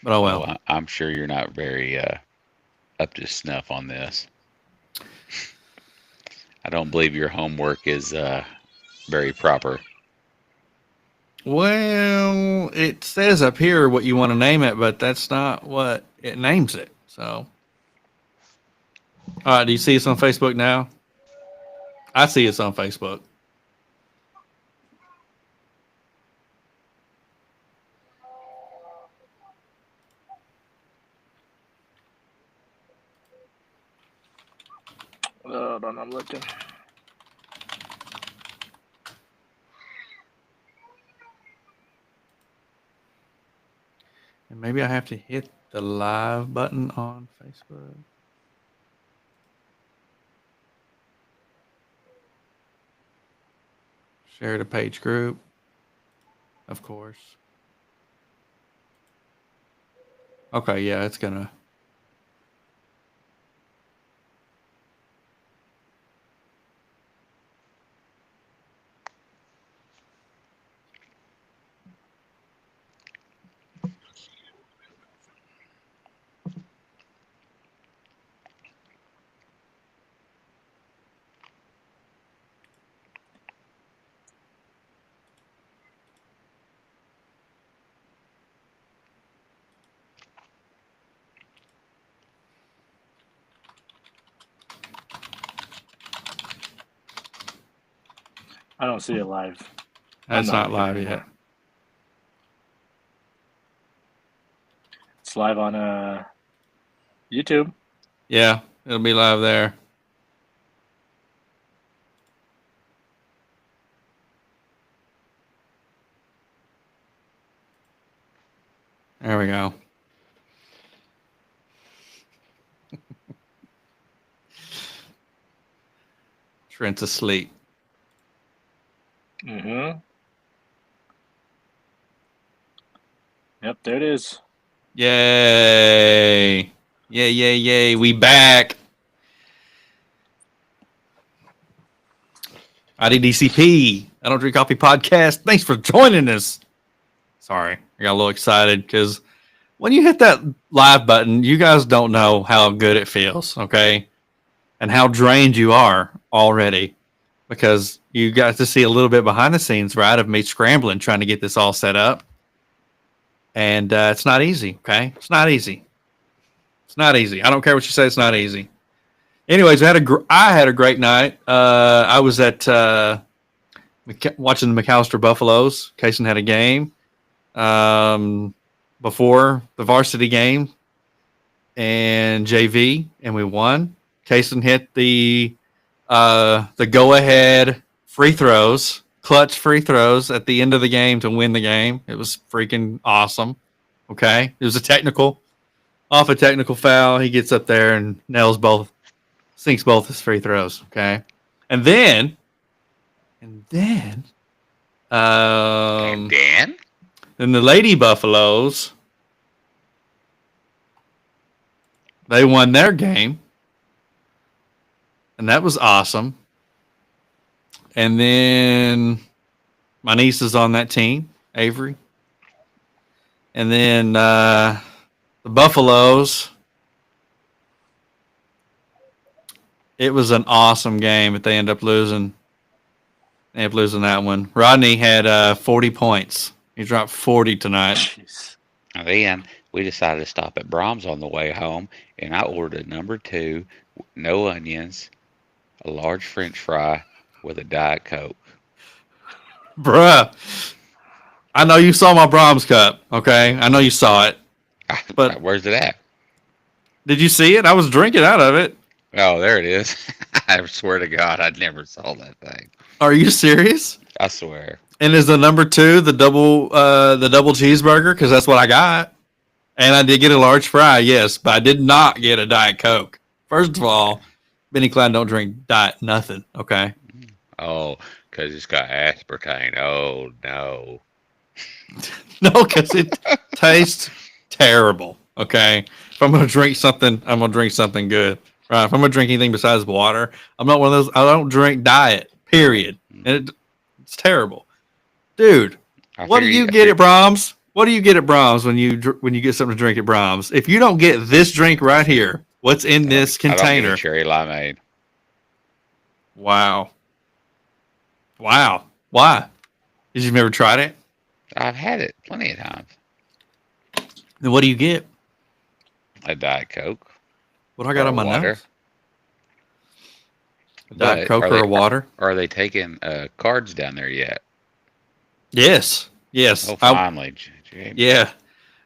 But oh well. Well, I'm sure you're not very up to snuff on this. I don't believe your homework is very proper. Well, it says up here what you want to name it, but that's not what it names it. So, all right, do you see us on Facebook now? I see us on Facebook. Hold on, I'm looking. And maybe I have to hit the live button on Facebook. Share the page group, of course. Okay, yeah, it's gonna. I don't see it live. That's not live yet. It's live on YouTube. Yeah, it'll be live there. There we go. Trent's asleep. Mm-hmm. Yep, there it is. Yay! Yay, yay, yay. We back. IDDCP, I Don't Drink Coffee podcast. Thanks for joining us. Sorry, I got a little excited because when you hit that live button, you guys don't know how good it feels, okay? And how drained you are already because you got to see a little bit behind the scenes, right, of me scrambling trying to get this all set up. And it's not easy, okay? It's not easy. It's not easy. I don't care what you say. It's not easy. Anyways, I had a great night. I was at watching the McAllister Buffaloes. Kaysen had a game before the varsity game and JV, and we won. Kaysen hit the go-ahead free throws, clutch free throws at the end of the game to win the game. It was freaking awesome. Okay, it was a technical, off a technical foul. He gets up there and sinks both his free throws. Okay, and then then the Lady Buffaloes, they won their game, and that was awesome. And then my niece is on that team, Avery. And then the Buffaloes. It was an awesome game, but they end up losing. They end up losing that one. Rodney had 40 points. He dropped 40 tonight. Jeez. Then we decided to stop at Brahms on the way home, and I ordered a number 2, no onions, a large French fry with a Diet Coke. Bruh. I know you saw my Brahms cup, okay? I know you saw it. But where's it at? Did you see it? I was drinking out of it. Oh, there it is. I swear to God, I never saw that thing. Are you serious? I swear. And is the number 2 the double cheeseburger? Because that's what I got. And I did get a large fry, yes, but I did not get a Diet Coke. First of all, Benny Klein don't drink diet nothing, okay? Oh, because it's got aspartame. Oh, no. No, because it tastes terrible, okay? If I'm going to drink something, I'm going to drink something good. Right? If I'm going to drink anything besides water, I'm not one of those. I don't drink diet, period. And it's terrible. Dude, what do you get at Brahms? what do you get at Brahms when you get something to drink at Brahms? If you don't get this drink right here, what's in this I don't get container? a cherry limeade. Wow. Why? Did you never tried it? I've had it plenty of times. Then what do you get? A Diet Coke. What I got on my water. nose? Diet But Coke are or water? Are they taking cards down there yet? Yes. Oh, finally. Yeah.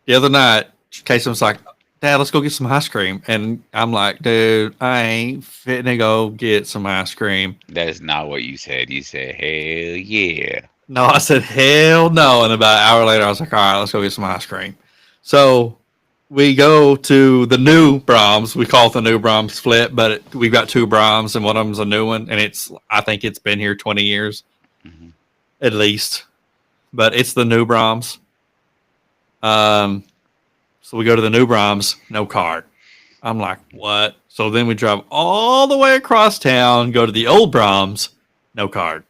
The other night, Casey was like, Dad, let's go get some ice cream. And I'm like, dude, I ain't fitting to go get some ice cream. That is not what you said. You said, hell yeah. No, I said, hell no. And about an hour later, I was like, all right, let's go get some ice cream. So we go to the new Brahms. We call it the new Brahms Flip, but we've got two Brahms, and one of them's a new one. And I think it's been here 20 years at least. But it's the new Brahms. So we go to the new Brahms, no card. I'm like, what? So then we drive all the way across town, go to the old Brahms, no card.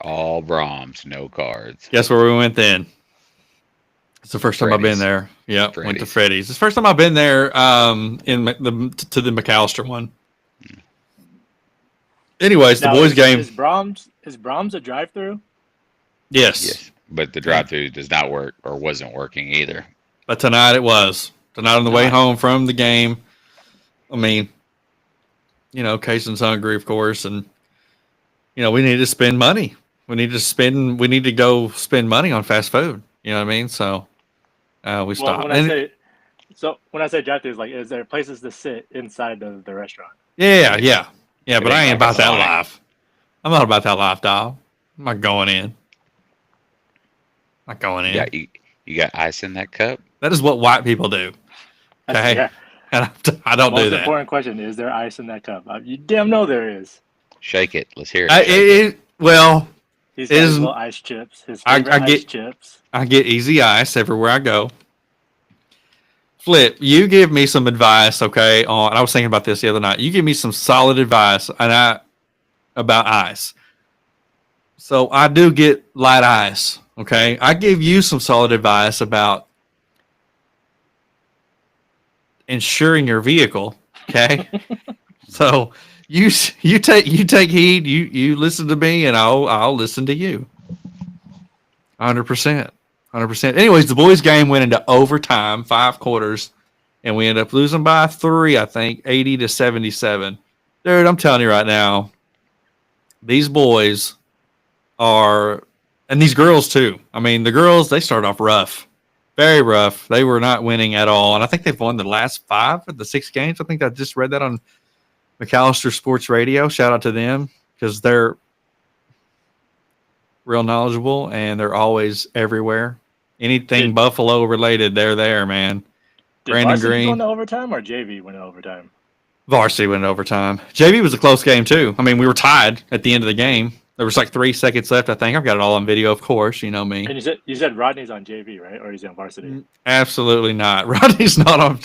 All Brahms, no cards. Guess where we went then? It's the first time I've been Freddy's. there. Yep, went to Freddy's. Freddy's. It's the first time I've been there to the McAllister one. Anyways, the Now, boys' game. Is Brahms a drive-through? Yes. Yes. But the drive-thru does not work or wasn't working either. But tonight it was. Tonight on the way Nice. home from the game. I mean, Casey's hungry, of course, and we need to spend money. We need to go spend money on fast food. You know what I mean? So we stopped. When I say drive-through, is there places to sit inside the restaurant? Yeah. But It I ain't ain't like about a that Sonic. life. I'm not about that life, dog. I'm not going in. Not going in. You got ice in that cup? That is what white people do. Okay? Yeah. And I don't do Most that. important question: is there ice in that cup? You damn know there is. Shake it. Let's hear it. Well, He's got his little ice chips. His favorite ice chips. I get easy ice everywhere I go. Flip, you give me some advice, okay? I was thinking about this the other night. You give me some solid advice about ice. So I do get light ice, okay? I give you some solid advice about insuring your vehicle, okay? So you take heed. You listen to me, and I'll listen to you. 100%. Anyways, the boys' game went into overtime, 5 quarters, and we ended up losing by 3, I think, 80-77. Dude, I'm telling you right now, these boys are, and these girls too. I mean, the girls, they started off rough, very rough. They were not winning at all, and I think they've won the last 5 of the 6 games. I think I just read that on McAllister Sports Radio. Shout out to them because they're real knowledgeable and they're always everywhere. Anything Buffalo related, they're there, man. Did Brandon Varsity Green. go into overtime or JV went into overtime? Varsity went overtime. JV was a close game too. I mean, we were tied at the end of the game. There was like 3 seconds left, I think. I've got it all on video, of course. You know me. And you said Rodney's on JV, right? Or he's on varsity? Absolutely not. Rodney's not on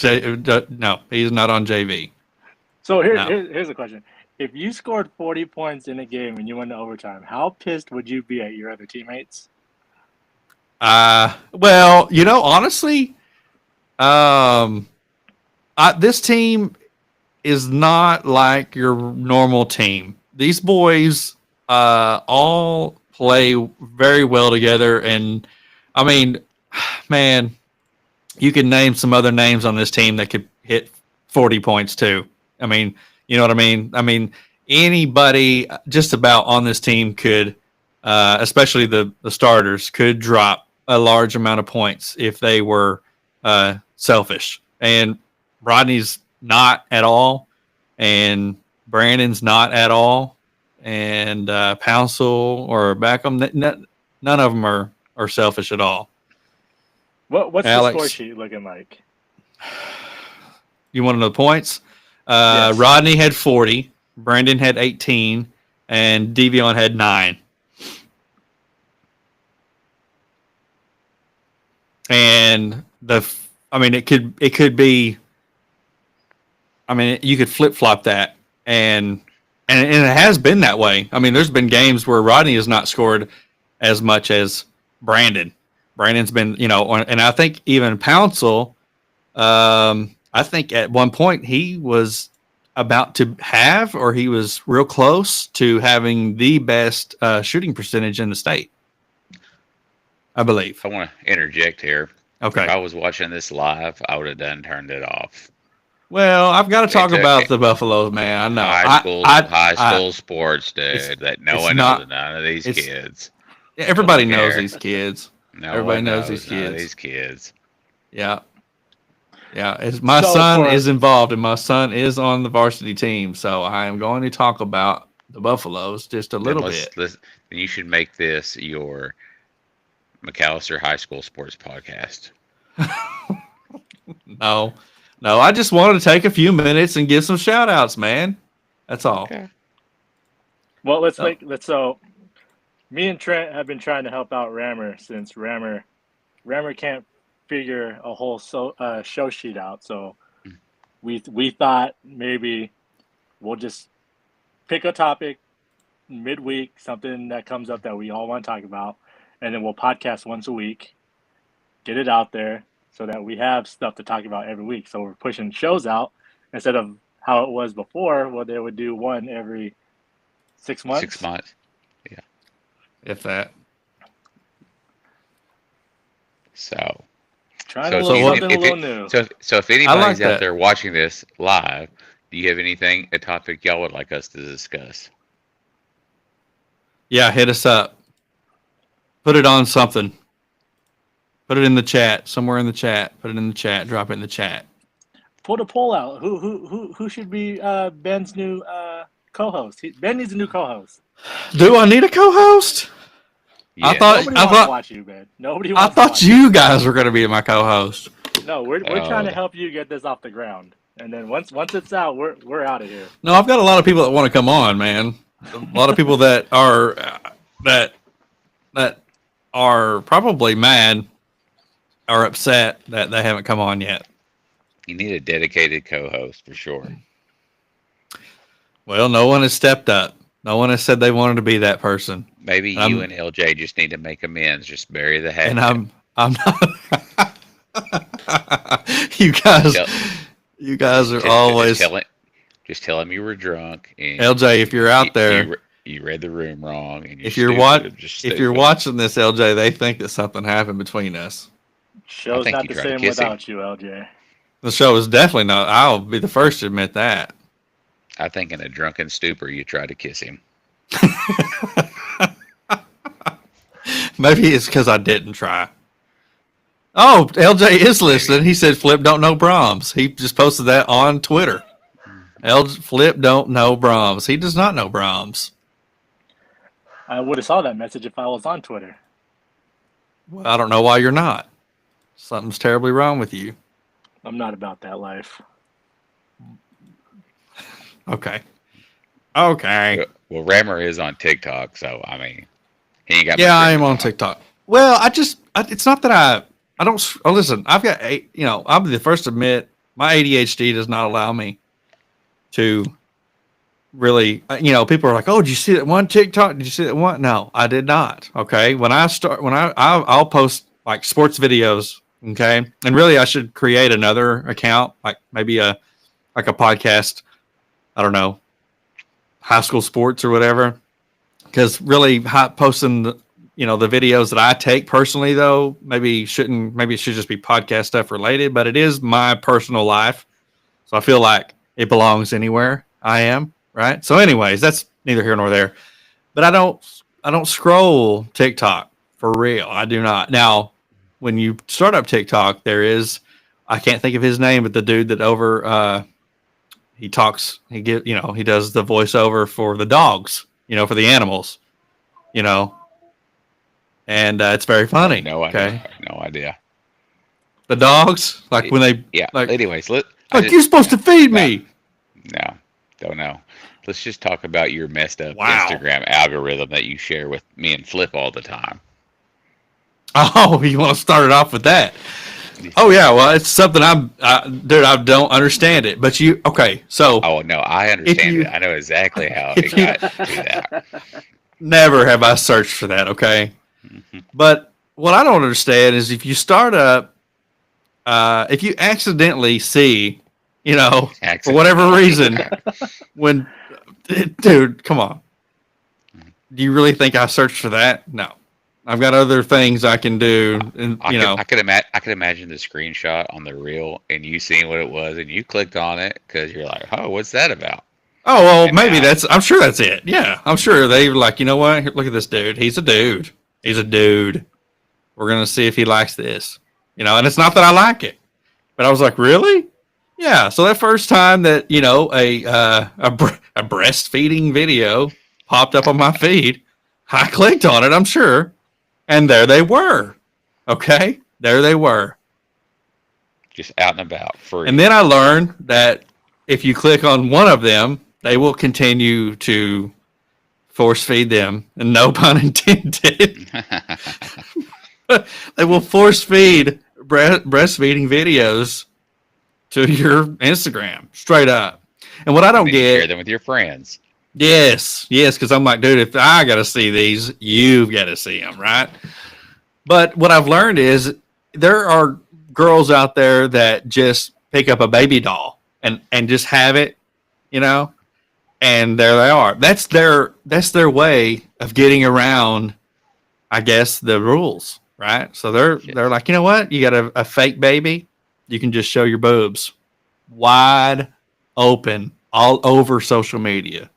no, he's not on JV. So No. here's the question. If you scored 40 points in a game and you went to overtime, how pissed would you be at your other teammates? Well, honestly, this team is not like your normal team. These boys all play very well together, and I mean, man, you can name some other names on this team that could hit 40 points too. I mean, you know what I mean? I mean, anybody just about on this team could, especially the starters, could drop a large amount of points if they were selfish. And Rodney's not at all, and Brandon's not at all, and Pouncil or Beckham, none of them are selfish at all. What's Alex. the score sheet looking like? You want to know the points? Yes. Rodney had 40, Brandon had 18, and Devion had 9. And it could be. I mean, you could flip flop that, and it has been that way. I mean, there's been games where Rodney has not scored as much as Brandon Brandon's been, and I think even Pouncil, I think at one point he was about to have, or he was real close to having the best shooting percentage in the state, I believe. I want to interject here. Okay. If I was watching this live, I would have turned it off. Well, I've got to talk It's about the Buffaloes, man. I know. High school sports, dude. That no one knows. None of these kids. Everybody knows these kids. Everybody knows these kids. None of these kids. Yeah. Yeah. My son is involved, and my son is on the varsity team. So I am going to talk about the Buffaloes just a little bit. Then you should make this your McAllister High School Sports Podcast. No, I just wanted to take a few minutes and give some shout outs, man. That's all. Okay. Well, so me and Trent have been trying to help out Rammer since Rammer can't figure a whole show sheet out. So we thought maybe we'll just pick a topic midweek, something that comes up that we all want to talk about, and then we'll podcast once a week, get it out there, so that we have stuff to talk about every week. So we're pushing shows out instead of how it was before, where they would do one every 6 months. 6 months, yeah. If that. So trying to look something a little new. So if anybody's out there watching this live, do you have a topic y'all would like us to discuss? Yeah, hit us up. Put it on something. Put it in the chat, somewhere in the chat. Put it in the chat. Drop it in the chat. Put a poll out. Who should be Ben's new co-host? Ben needs a new co-host. Do I need a co-host? Yeah. I thought to watch you, Ben. Nobody. I thought you guys were going to be my co-host. No, we're trying to help you get this off the ground, and then once it's out, we're out of here. No, I've got a lot of people that want to come on, man. A lot of people that are probably mad or upset that they haven't come on yet. You need a dedicated co-host for sure. Well, no one has stepped up. No one has said they wanted to be that person. Maybe you and LJ just need to make amends. Just bury the hatchet. And I'm not. you guys are always. Just tell him you were drunk. And LJ, if you're out there, you read the room wrong. And if you're watching this, LJ, they think that something happened between us. Show's not the same without you, LJ. The show is definitely not. I'll be the first to admit that. I think in a drunken stupor, you try to kiss him. Maybe it's because I didn't try. Oh, LJ is listening. He said Flip don't know Brahms. He just posted that on Twitter. Flip don't know Brahms. He does not know Brahms. I would have saw that message if I was on Twitter. Well, I don't know why you're not. Something's terribly wrong with you. I'm not about that life. Okay. Okay. Well, Rammer is on TikTok, so I mean, he ain't got. Yeah, I am on TikTok. Well, it's not that I don't. Oh, listen, I've got I'll be the first to admit my ADHD does not allow me to really. People are like, "Oh, did you see that one TikTok? Did you see that one?" No, I did not. Okay, I'll post like sports videos. Okay, and really, I should create another account, like maybe a podcast. I don't know, high school sports or whatever. Because really, posting the videos that I take personally, though, maybe it should just be podcast stuff related. But it is my personal life, so I feel like it belongs anywhere I am. Right. So, anyways, that's neither here nor there. But I don't scroll TikTok for real. I do not. Now, when you start up TikTok, there is, I can't think of his name, but the dude that he talks, he does the voiceover for the dogs, for the animals, and it's very funny. No idea. The dogs, like when they, yeah. Like, anyways, you're supposed to feed me. No, don't know. Let's just talk about your messed up Instagram algorithm that you share with me and Flip all the time. Oh, you want to start it off with that? Oh yeah, well, it's something I don't understand it. But so. Oh no, I understand it. I know exactly how it got to that. Never have I searched for that. Okay, mm-hmm. But what I don't understand is if you start up, if you accidentally see, for whatever reason, when, dude, come on. Do you really think I searched for that? No. I've got other things I can do, and I could imagine the screenshot on the reel and you seeing what it was, and you clicked on it because you're like, "Oh, what's that about?" Oh well, And maybe now- I'm sure that's it. Yeah, I'm sure they were like, you know what? Look at this dude. He's a dude. He's a dude. We're gonna see if he likes this. And it's not that I like it, but I was like, really? Yeah. So that first time that a breastfeeding video popped up on my feed, I clicked on it. I'm sure. And there they were. Okay. There they were. just out and about free. And then I learned that if you click on one of them, they will continue to force feed them. And no pun intended. They will force feed breastfeeding videos to your Instagram straight up. And what I don't Share get, them with your friends. yes, because I'm like, dude, if I got to see these, you've got to see them, right? But what I've learned is there are girls out there that just pick up a baby doll and just have it, and there they are. That's their way of getting around, I guess, the rules, right? So they're like, you know what? You got a fake baby, you can just show your boobs wide open all over social media.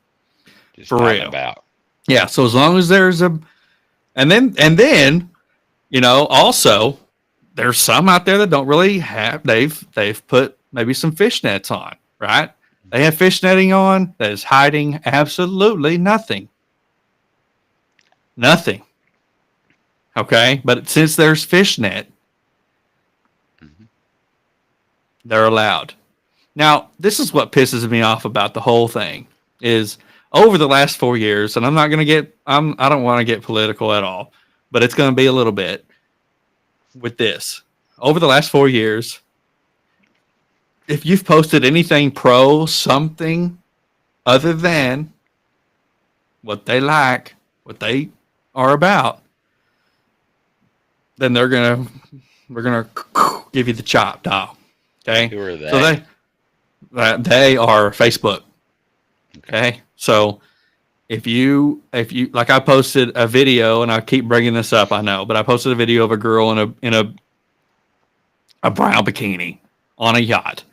Just For out and real. about. Yeah, so as long as there's and then, also there's some out there that don't really have they've put maybe some fishnets on, right? They have fishnetting on that is hiding absolutely nothing. Nothing. Okay? But since there's fishnet, Mhm. they're allowed. Now, this is what pisses me off about the whole thing is over the last 4 years, and I don't want to get political at all, but it's going to be a little bit with this. Over the last 4 years, if you've posted anything pro something other than what they like, what they are about, then we're gonna give you the chop, dog. Okay. Who are they? So they are Facebook. Okay. So if you like, I posted a video, and I keep bringing this up, I know, but I posted a video of a girl in a brown bikini on a yacht,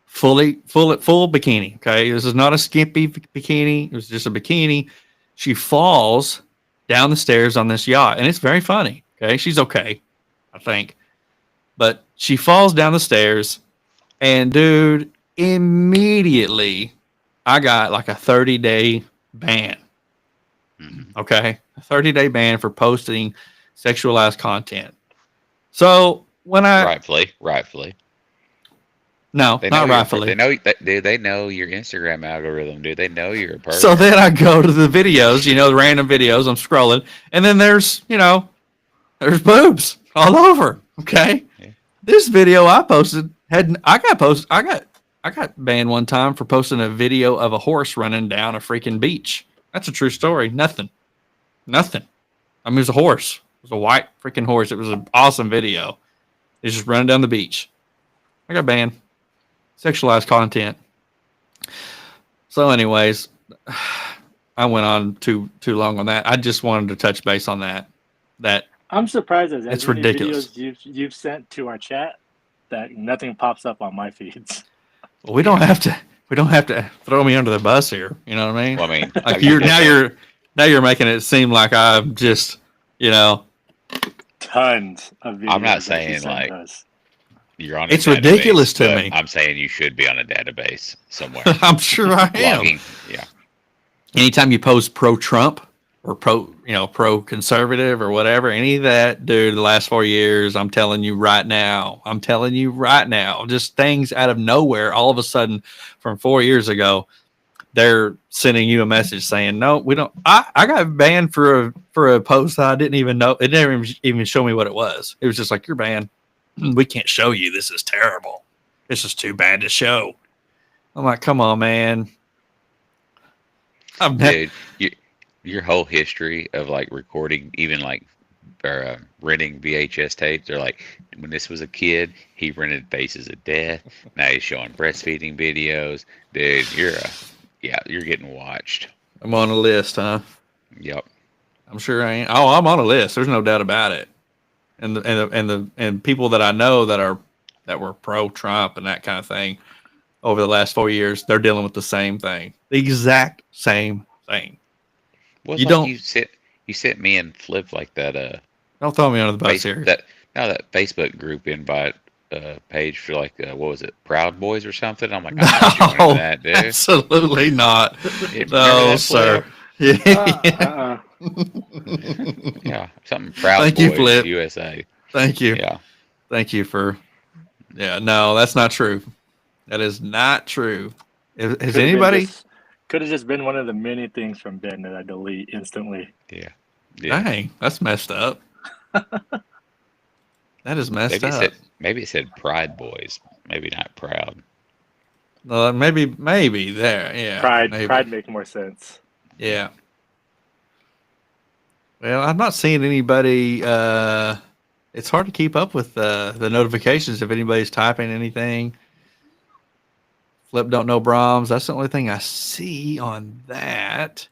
full bikini. Okay, this is not a skimpy bikini; it was just a bikini. She falls down the stairs on this yacht, and it's very funny. Okay, she's okay, I think, but she falls down the stairs, and dude, immediately I got like a 30-day ban. Mhm. Okay, a 30-day ban for posting sexualized content. So when Rightfully. no, They not know rightfully. They know your Instagram algorithm, dude. They know you're a person. So then I go to the videos, the random videos. I'm scrolling, and then there's boobs all over. Okay, Yeah. This video I posted I got banned one time for posting a video of a horse running down a freaking beach. That's a true story. Nothing. I mean, it was a horse. It was a white freaking horse. It was an awesome video. It's just running down the beach. I got banned. Sexualized content. So, anyways, I went on too long on that. I just wanted to touch base on that. I'm surprised at It's as many ridiculous. videos you've sent to our chat that nothing pops up on my feeds. Well, we don't have to throw me under the bus here. You know what I mean? Well, I mean, Like you're making it seem like I'm just Tons of videos. I'm not that you saying, sent like, us. you're on. It's a database, ridiculous to but me. I'm saying you should be on a database somewhere. I'm sure I am. Logging. Yeah. Anytime you post pro-Trump or pro-conservative or whatever, any of that, dude, the last 4 years, I'm telling you right now, just things out of nowhere, all of a sudden from 4 years ago, they're sending you a message saying, no, we don't. I got banned for a post that I didn't even know. It never even show me what it was. It was just like, you're banned. We can't show you. This is terrible. This is too bad to show. I'm like, come on, man. Dude, your whole history of like recording even like renting VHS tapes. They're like, when this was a kid, he rented Faces of Death. Now he's showing breastfeeding videos. Dude, you're getting watched. I'm on a list, huh? Yep. I'm sure I ain't. Oh, I'm on a list. There's no doubt about it. And people that I know that were pro Trump and that kind of thing over the last 4 years, they're dealing with the same thing, the exact same thing. Well, You like don't you sent me and Flip like that don't throw me under the bus here. that Facebook group invite page for like what was it, Proud Boys or something. I'm like, I'm not No, joining that, dude. absolutely not. Remember No, that, sir. Flip? Yeah. Yeah, something Proud Thank Boys you, Flip. USA. Thank you. Yeah. Thank you for. Yeah, no, that's not true. That is not true. Has anybody? Could have just been one of the many things from Ben that I delete instantly. Yeah. Yeah. Dang, that's messed up. That is messed up. Maybe it said Pride Boys. Maybe not Proud. Maybe there. Yeah. maybe. Pride make more sense. Yeah. Well, I'm not seeing anybody. It's hard to keep up with the notifications if anybody's typing anything. Flip don't know Brahms. That's the only thing I see on that.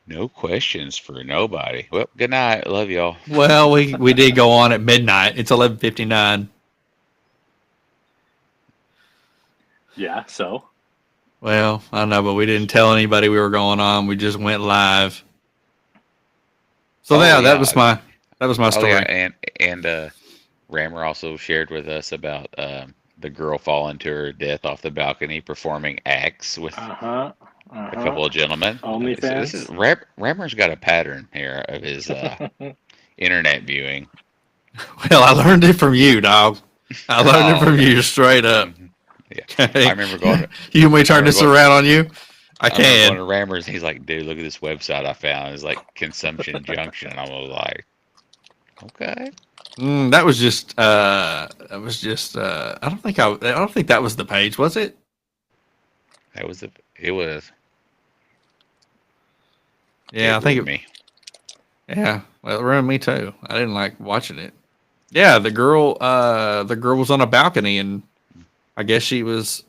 No questions for nobody. Well, good night. Love y'all. Well, we did go on at midnight. It's 11:59. Yeah, so. Well, I know, but we didn't tell anybody we were going on. We just went live. So that was my story. Yeah, and Rammer also shared with us about the girl falling to her death off the balcony, performing acts with a couple of gentlemen. OnlyFans. Rammer's got a pattern here of his internet viewing. Well, I learned it from you, dog. I learned it from you straight up. Yeah. Okay. I remember going. You want me to turn this around on you? I can. Going to Rammer's, he's like, dude, look at this website I found. It's like Consumption Junction. And I was like, okay. That was just. I don't think that was the page, was it? It was. Yeah, I think it. Me. Yeah, well, it ruined me too. I didn't like watching it. Yeah, the girl was on a balcony, and I guess she was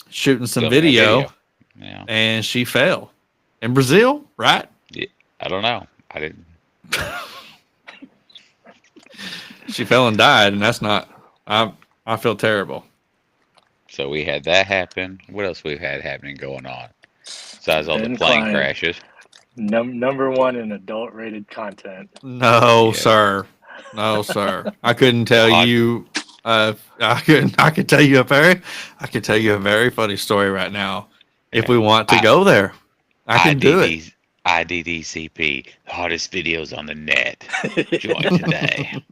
shooting some video. Yeah. And she fell in Brazil, right? Yeah, I don't know. I didn't. She fell and died, and that's not. I feel terrible. So we had that happen. What else we've had happening going on? Besides all the plane crashes. Number one in adult rated content. No, sir. No, sir. I couldn't tell you. I could tell you a very funny story right now. If we want to go there, I can do it. IDDCP, the hottest videos on the net. Join today.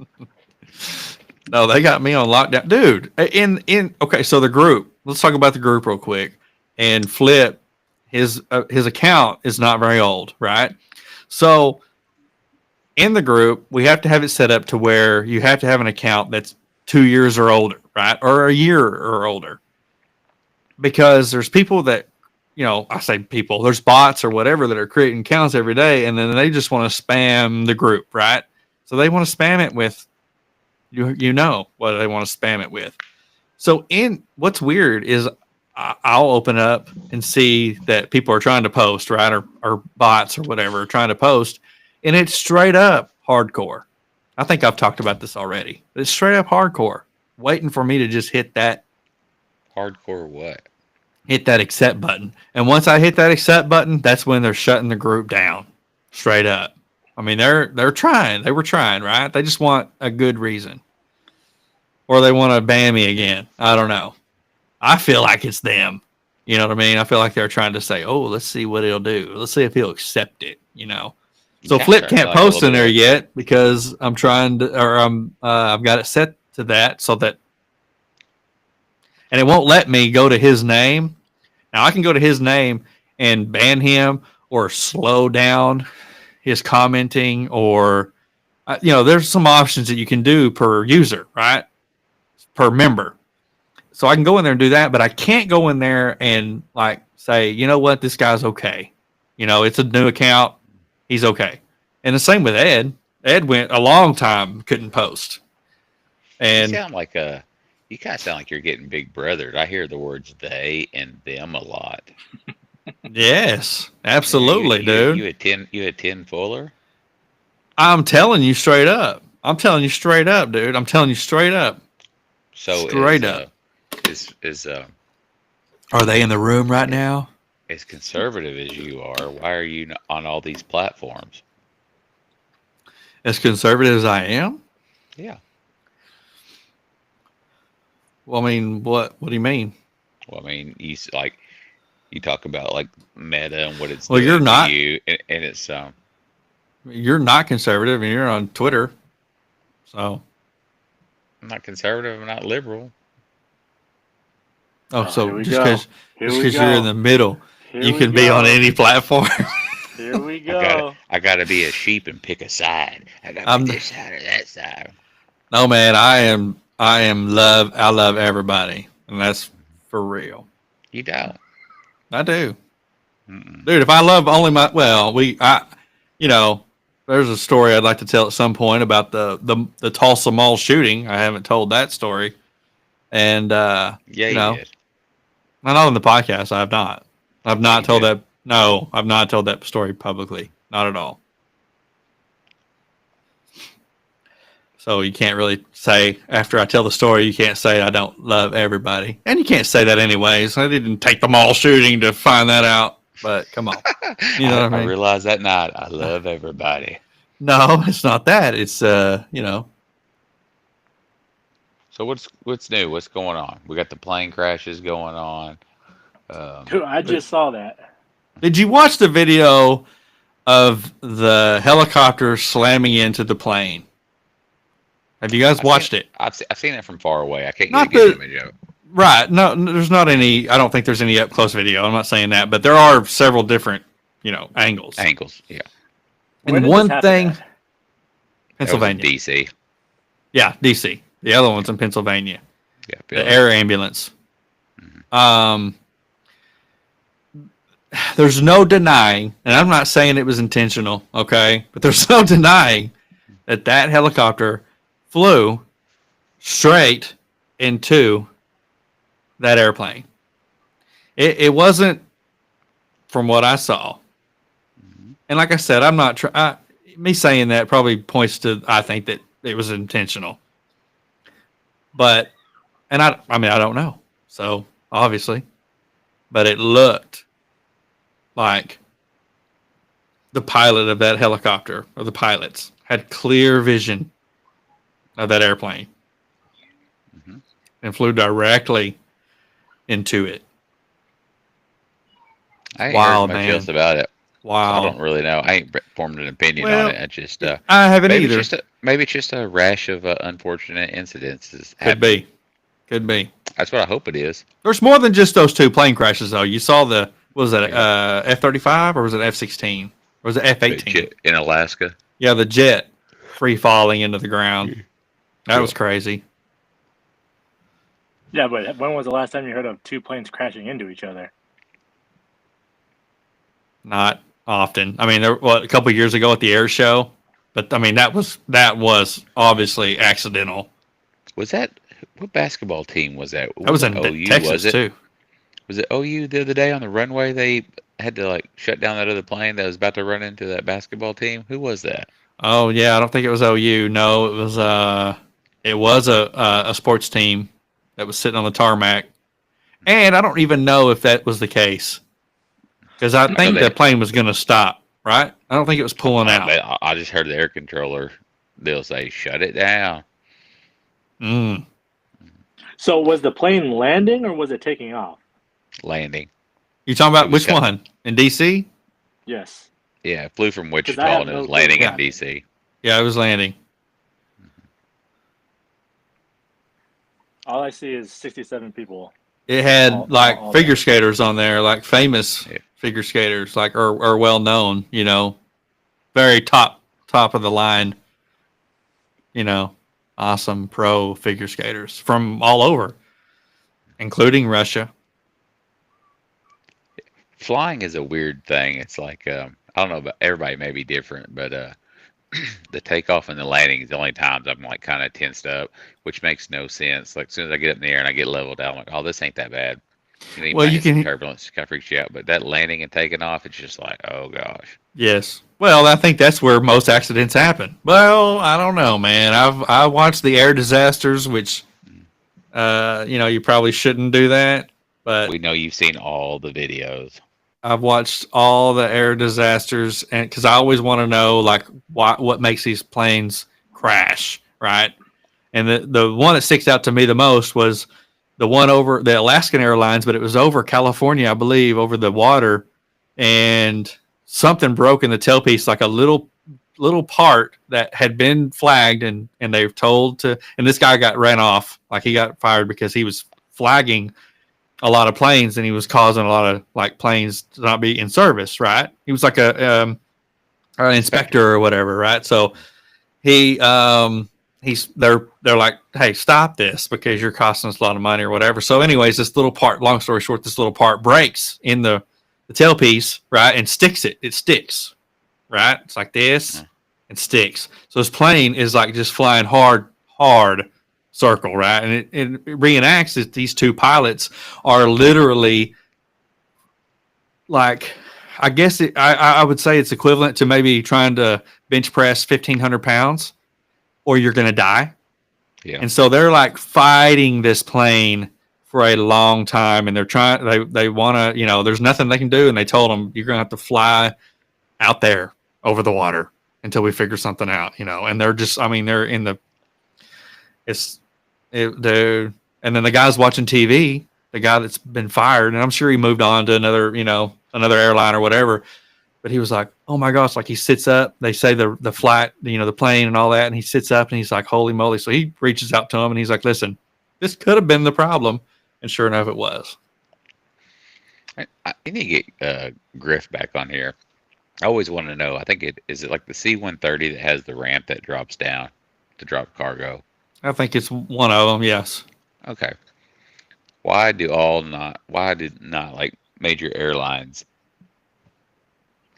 No, they got me on lockdown, dude. Okay, so the group. Let's talk about the group real quick. And Flip, his account is not very old, right? So in the group, we have to have it set up to where you have to have an account that's 2 years or older, right, or a year or older, because there's people that. I say people, there's bots or whatever that are creating accounts every day, and then they just want to spam the group, right? So they want to spam it with, what they want to spam it with. So what's weird is I'll open up and see that people are trying to post, right? Or bots or whatever are trying to post, and it's straight up hardcore. I think I've talked about this already, but it's straight up hardcore, waiting for me to just hit that. Hardcore what? Hit that accept button. And once I hit that accept button, that's when they're shutting the group down. Straight up. I mean, they're trying. They were trying, right? They just want a good reason. Or they want to ban me again. I don't know. I feel like it's them. You know what I mean? I feel like they're trying to say, oh, let's see what he'll do. Let's see if he'll accept it, So Flip can't post in there yet because I'm trying to, or I've got it set to that so that, and it won't let me go to his name. Now I can go to his name and ban him or slow down his commenting, or there's some options that you can do per user, right? Per member. So I can go in there and do that, but I can't go in there and say, you know what, this guy's okay. It's a new account. He's okay. And the same with Ed. Ed went a long time, couldn't post. You And sound like a. You kind of sound like you're getting big brothered. I hear the words they and them a lot. yes, Yeah, absolutely, dude. You a tin fuller. I'm telling you straight up. I'm telling you straight up, dude. I'm telling you straight up. So Straight up. is Are they in the room right now? as conservative as you are, why are you on all these platforms? As conservative as I am? Yeah. Well, I mean, what do you mean? Well, I mean, you talk about like Meta and what it's Well, you're doing to not. you, and it's You're not conservative, and you're on Twitter. So, I'm not conservative, I'm not liberal. Oh, so here we just go. because Here we you're in go. the middle, Here you we can be on go. any platform. Here we I gotta go. I gotta be a sheep and pick a side. I gotta I'm be this side or that side. no man. I love everybody, and that's for real. You don't. I do. Mm-mm. Dude, if I love only my you know, there's a story I'd like to tell at some point about the Tulsa Mall shooting. I haven't told that story, and Yeah, you you know, did. not on the podcast. I have not. I've Yeah, not you told did. that. No, I've not told that story publicly. Not at all. So you can't really say after I tell the story, you can't say I don't love everybody, and you can't say that anyways. I didn't take the mall shooting to find that out. But come on, you know what I I mean? realized that night. I love everybody. No, it's not that. It's you know. So what's new? What's going on? We got the plane crashes going on. Um, Dude, I just saw that. Did you watch the video of the helicopter slamming into the plane? Have you guys watched it? I've seen it from far away. I can't get a Not good the image of it. right. No, there's not any. I don't think there's any up close video. I'm not saying that, but there are several different, angles. Angles. Yeah. Where And did this one happen thing, at? That was in Pennsylvania. DC. Yeah, DC. The other one's in Pennsylvania. Yeah. The air ambulance. Mhm. There's no denying, and I'm not saying it was intentional, okay? But there's no denying that helicopter flew straight into that airplane. It wasn't, from what I saw. Mhm. And like I said, I'm not me saying that probably points to I think that it was intentional. But I mean I don't know. So obviously, but it looked like the pilot of that helicopter or the pilots had clear vision of that airplane Mhm. and flew directly into it. I ain't Wild, heard much man. else about it, so I Wow. don't really know. I ain't formed an opinion on Well, it. I just I haven't either. maybe it's just a rash of unfortunate incidences Could happening. be. Could be. That's what I hope it is. There's more than just those two plane crashes, though. You saw what was that, Yeah. F-35 or was it F-16? Or was it F-18? In Alaska. Yeah, the jet free falling into the ground. That was crazy. Yeah, but when was the last time you heard of two planes crashing into each other? Not often. I mean, a couple of years ago at the air show, but I mean that was obviously accidental. Was that what basketball team was that? That was in OU, Texas was it? too. Was it OU the other day on the runway? They had to like shut down that other plane that was about to run into that basketball team. Who was that? Oh yeah, I don't think it was OU. No, it was a sports team that was sitting on the tarmac, and I don't even know if that was the case because I think the plane was going to stop. Right? I don't think it was pulling out. I just heard the air controller. They'll say, "Shut it down." Mm. So was the plane landing or was it taking off? Landing. You talking It about was which one in DC? Yes. Yeah, it flew from I Wichita have and it no was clue landing what in DC. Yeah, it was landing. All I see is 67 people. It had all figure there. skaters on there, like famous Yeah. figure skaters, like are well known. Very top of the line. Awesome pro figure skaters from all over, including Russia. Flying is a weird thing. It's like I don't know, but everybody may be different, but the takeoff and the landing is the only times I'm like kind of tensed up, which makes no sense. Like as soon as I get up in the air and I get leveled out, I'm like, oh, this ain't that bad. You know, you Well, might you hit some can. turbulence, kind of freaks you out, but that landing and taking off, it's just like, oh gosh. Yes. Well, I think that's where most accidents happen. Well, I don't know, man. I watched the air disasters, which you probably shouldn't do that, but We know you've seen all the videos. I've watched all the air disasters, and because I always want to know like what makes these planes crash, right? And the one that sticks out to me the most was the one over the Alaskan Airlines, but it was over California, I believe, over the water, and something broke in the tailpiece, like a little part that had been flagged, and they were told to, and this guy got ran off, like he got fired because he was flagging a lot of planes and he was causing a lot of like planes to not be in service, right? He was like an inspector or whatever, right? So they're like, hey, stop this because you're costing us a lot of money or whatever. So anyways, this little part, long story short, this little part breaks in the tailpiece, right? And it sticks, right? It's like this and sticks. So this plane is like just flying hard circle, right? And it reenacts that these two pilots are literally like, I guess I would say it's equivalent to maybe trying to bench press 1,500 pounds or you're going to die. Yeah. And so they're like fighting this plane for a long time, and they're trying, they want to, there's nothing they can do. And they told them, you're going to have to fly out there over the water until we figure something out, and they're just, they're in the, and then the guy's watching TV, the guy that's been fired, and I'm sure he moved on to another airline or whatever. But he was like, oh my gosh, like he sits up, they say the flight, the plane and all that. And he sits up and he's like, holy moly. So he reaches out to him and he's like, listen, this could have been the problem. And sure enough, it was. I need to get Griff back on here. I always want to know, I think is it like the C-130 that has the ramp that drops down to drop cargo? I think it's one of them. Yes. Okay. Why did not like major airlines,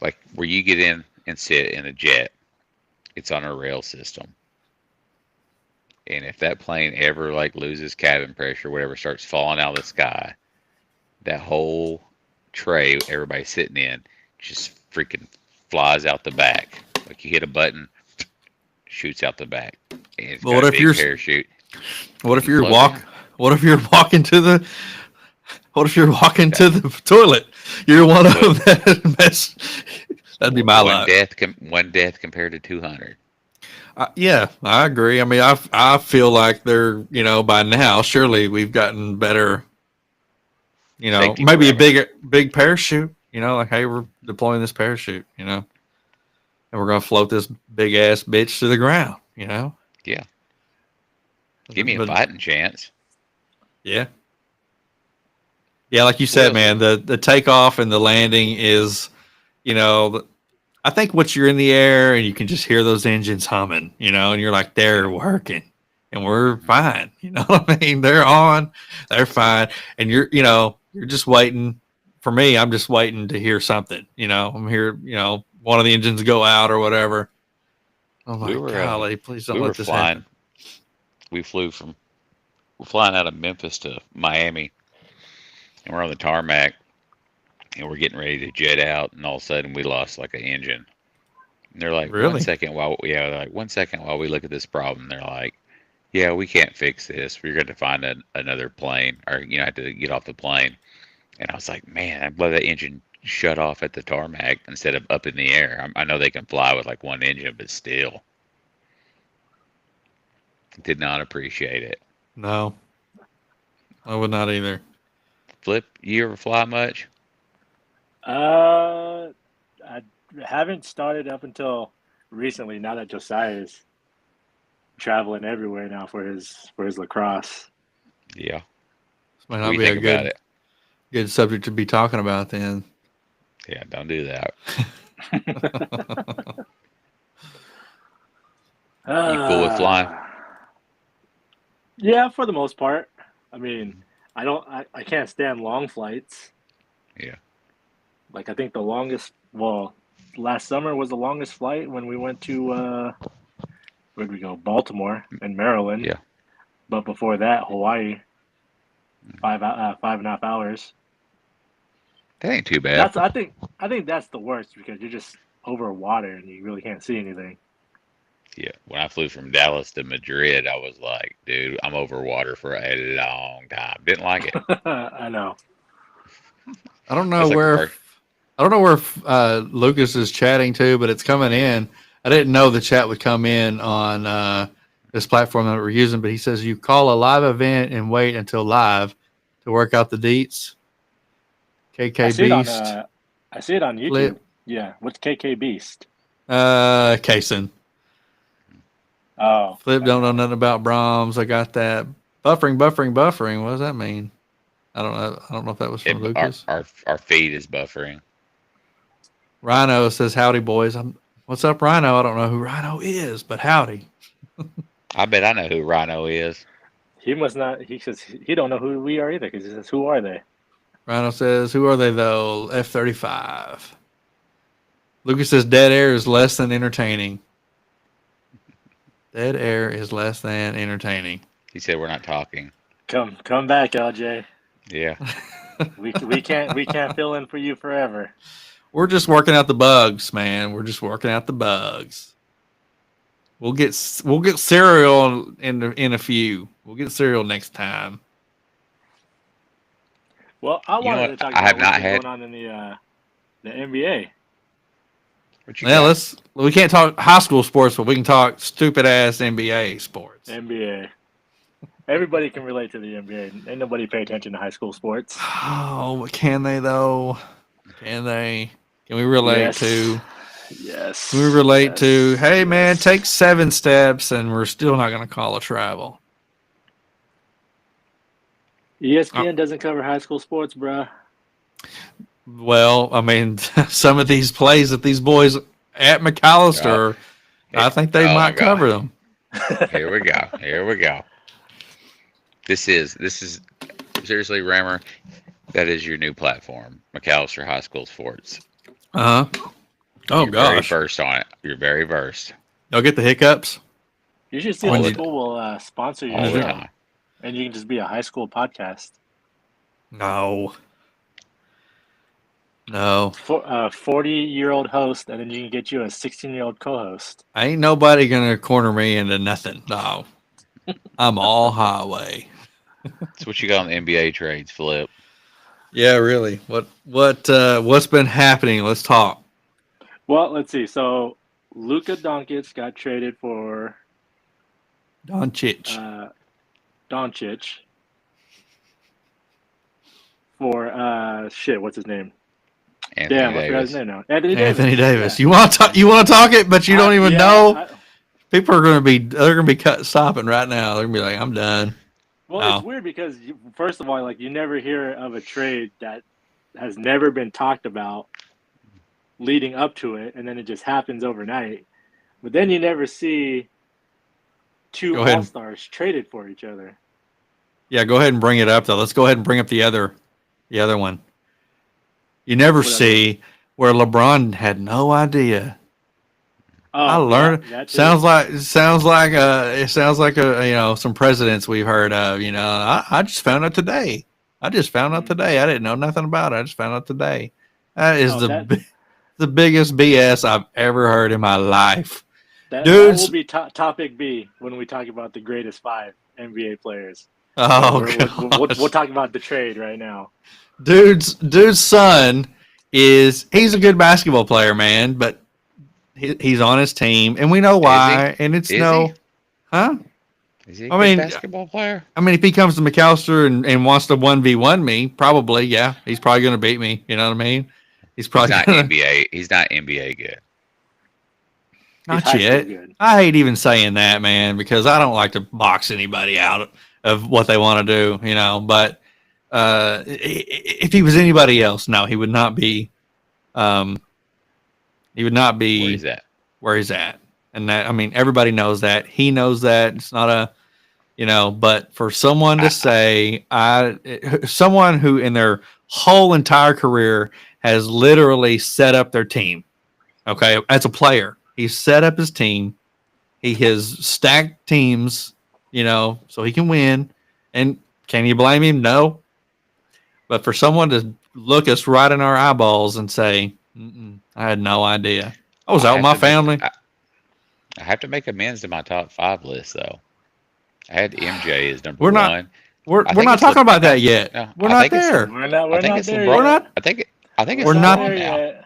like where you get in and sit in a jet, it's on a rail system. And if that plane ever like loses cabin pressure, whatever, starts falling out of the sky, that whole tray everybody's sitting in just freaking flies out the back. Like you hit a button, shoots out the back. And it's got a big parachute. What if you're walking to the toilet? You're one of them that mess. That'd be my life. One death compared to 200. Yeah, I agree. I feel like they're, by now, surely we've gotten better, Safety maybe forever. a big parachute, like, hey, we're deploying this parachute, and we're going to float this big ass bitch to the ground, Yeah. Give me a fighting chance. Yeah. Yeah, like you said, man, the takeoff and the landing is, I think once you're in the air and you can just hear those engines humming, and you're like, they're working and we're fine. You know what I mean? They're on, they're fine. And you're just waiting. For me, I'm just waiting to hear something, I'm here, one of the engines go out or whatever. Oh my golly, please don't let this happen. We're flying out of Memphis to Miami, and we're on the tarmac, and we're getting ready to jet out, and all of a sudden we lost like an engine. And they're like, really? 1 second while we look at this problem. They're like, yeah, we can't fix this. We're going to find another plane, or have to get off the plane. And I was like, man, I'm glad that engine shut off at the tarmac instead of up in the air. I know they can fly with like one engine, but still. Did not appreciate it. No, I would not either. Flip, you ever fly much? I haven't started up until recently. Now that Josiah is traveling everywhere now for his lacrosse. Yeah. This might not be a good subject to be talking about then. Yeah, don't do that. You cool with flying? Yeah, for the most part. I can't stand long flights. Yeah. Like I think the longest, well, last summer was the longest flight when we went to where'd we go? Baltimore and Maryland. Yeah. But before that, Hawaii, 5.5 hours. That ain't too bad. I think that's the worst because you're just over water and you really can't see anything. Yeah. When I flew from Dallas to Madrid, I was like, dude, I'm over water for a long time. Didn't like it. I know. I don't know That's like where. our- I don't know where Lucas is chatting to, but it's coming in. I didn't know the chat would come in on this platform that we're using, but he says you call a live event and wait until live to work out the deets. KK Beast. I see it on YouTube. Flip. Yeah, what's KK Beast? Kaysen. Oh, Flip don't know nothing about Brahms. I got that. Buffering. What does that mean? I don't know. I don't know if that was from Lucas. Our feed is buffering. Rhino says, howdy, boys. What's up, Rhino? I don't know who Rhino is, but howdy. I bet I know who Rhino is. He must not. He says he don't know who we are either because he says, "Who are they?" Rhino says, who are they, though? F-35. Lucas says, dead air is less than entertaining. Dead air is less than entertaining. He said we're not talking. Come back, LJ. Yeah. We can't fill in for you forever. We're just working out the bugs, man. We're just working out the bugs. We'll get cereal in a few. We'll get cereal next time. Well, I You know wanted what? to talk I have about not what's had- going on in the NBA. What you Yeah, got? we can't talk high school sports, but we can talk stupid ass NBA sports. NBA. Everybody can relate to the NBA. Ain't nobody pay attention to high school sports. Oh, can they though? Can they? Can we relate Yes. to? Yes. Can we relate Yes. to? Hey, man, Yes. take 7 steps, and we're still not going to call a travel. ESPN doesn't cover high school sports, bruh. Well, I mean, some of these plays that these boys at McAllister, I think they Oh, my might God. cover them. Here we go. Here we go. This is seriously, Rammer. That is your new platform, McAllister High School Sports. Uh huh. Oh You're very gosh, versed on it. You're very versed y'all get the hiccups. You should see All if the the- school will sponsor your all the Yeah. show, time. and you can just be a high school podcast. No. No, For 40-year-old host, and then you can get you a 16-year-old co-host. ain't nobody gonna corner me into nothing. No, I'm all highway. That's what you got on the NBA trades, Flip. Yeah, really. What's been happening? Let's talk. Well, let's see. So Luka Doncic got traded for Doncic. Doncic for what's his name? Anthony Damn, I forgot Davis. his name now. Anthony Davis. Yeah. You want to talk? You want to talk it, but you don't even Yeah, know. People are going to be. They're going to be stopping right now. They're going to be like, "I'm done." Well, Oh. it's weird because first of all, like you never hear of a trade that has never been talked about leading up to it, and then it just happens overnight. But then you never see two Go ahead. all-stars traded for each other. Yeah, go ahead and bring it up though. Let's go ahead and bring up the other one. You never Whatever. see where LeBron had no idea. Oh, I learned. that too. Sounds like some presidents we've heard of. I just found out today. I didn't know nothing about it. I just found out today. That is the biggest BS I've ever heard in my life. That dudes. will be topic B when we talk about the greatest 5 NBA players. Oh, We'll gosh. talk about the trade right now. Dude's son he's a good basketball player, man, but he's on his team, and we know why. And it's Is no, he? huh? Is he a I good mean, basketball player? I mean, if he comes to McAllister and wants to 1v1 me, probably, yeah, he's probably going to beat me. You know what I mean? He's He's probably not gonna, NBA. He's not NBA good. not He's high school yet. good. I hate even saying that, man, because I don't like to box anybody out of what they want to do, but if he was anybody else, no, he would not be. He would not be Where is that? where he's at. And that, I mean, everybody knows that. He knows that. It's not but for someone to say, someone who in their whole entire career has literally set up their team Okay, as a player, he's set up his team. He has stacked teams, so he can win. And can you blame him? No. But for someone to look us right in our eyeballs and say, I had no idea. I was out with my family. I have to make amends to my top 5 list, though. I had MJ as number We're not- one. We're not talking about that yet. No, We're I not think it's there. We're not I think there it's yet. LeBron. We're not- I think it's We're not LeBron there now. yet.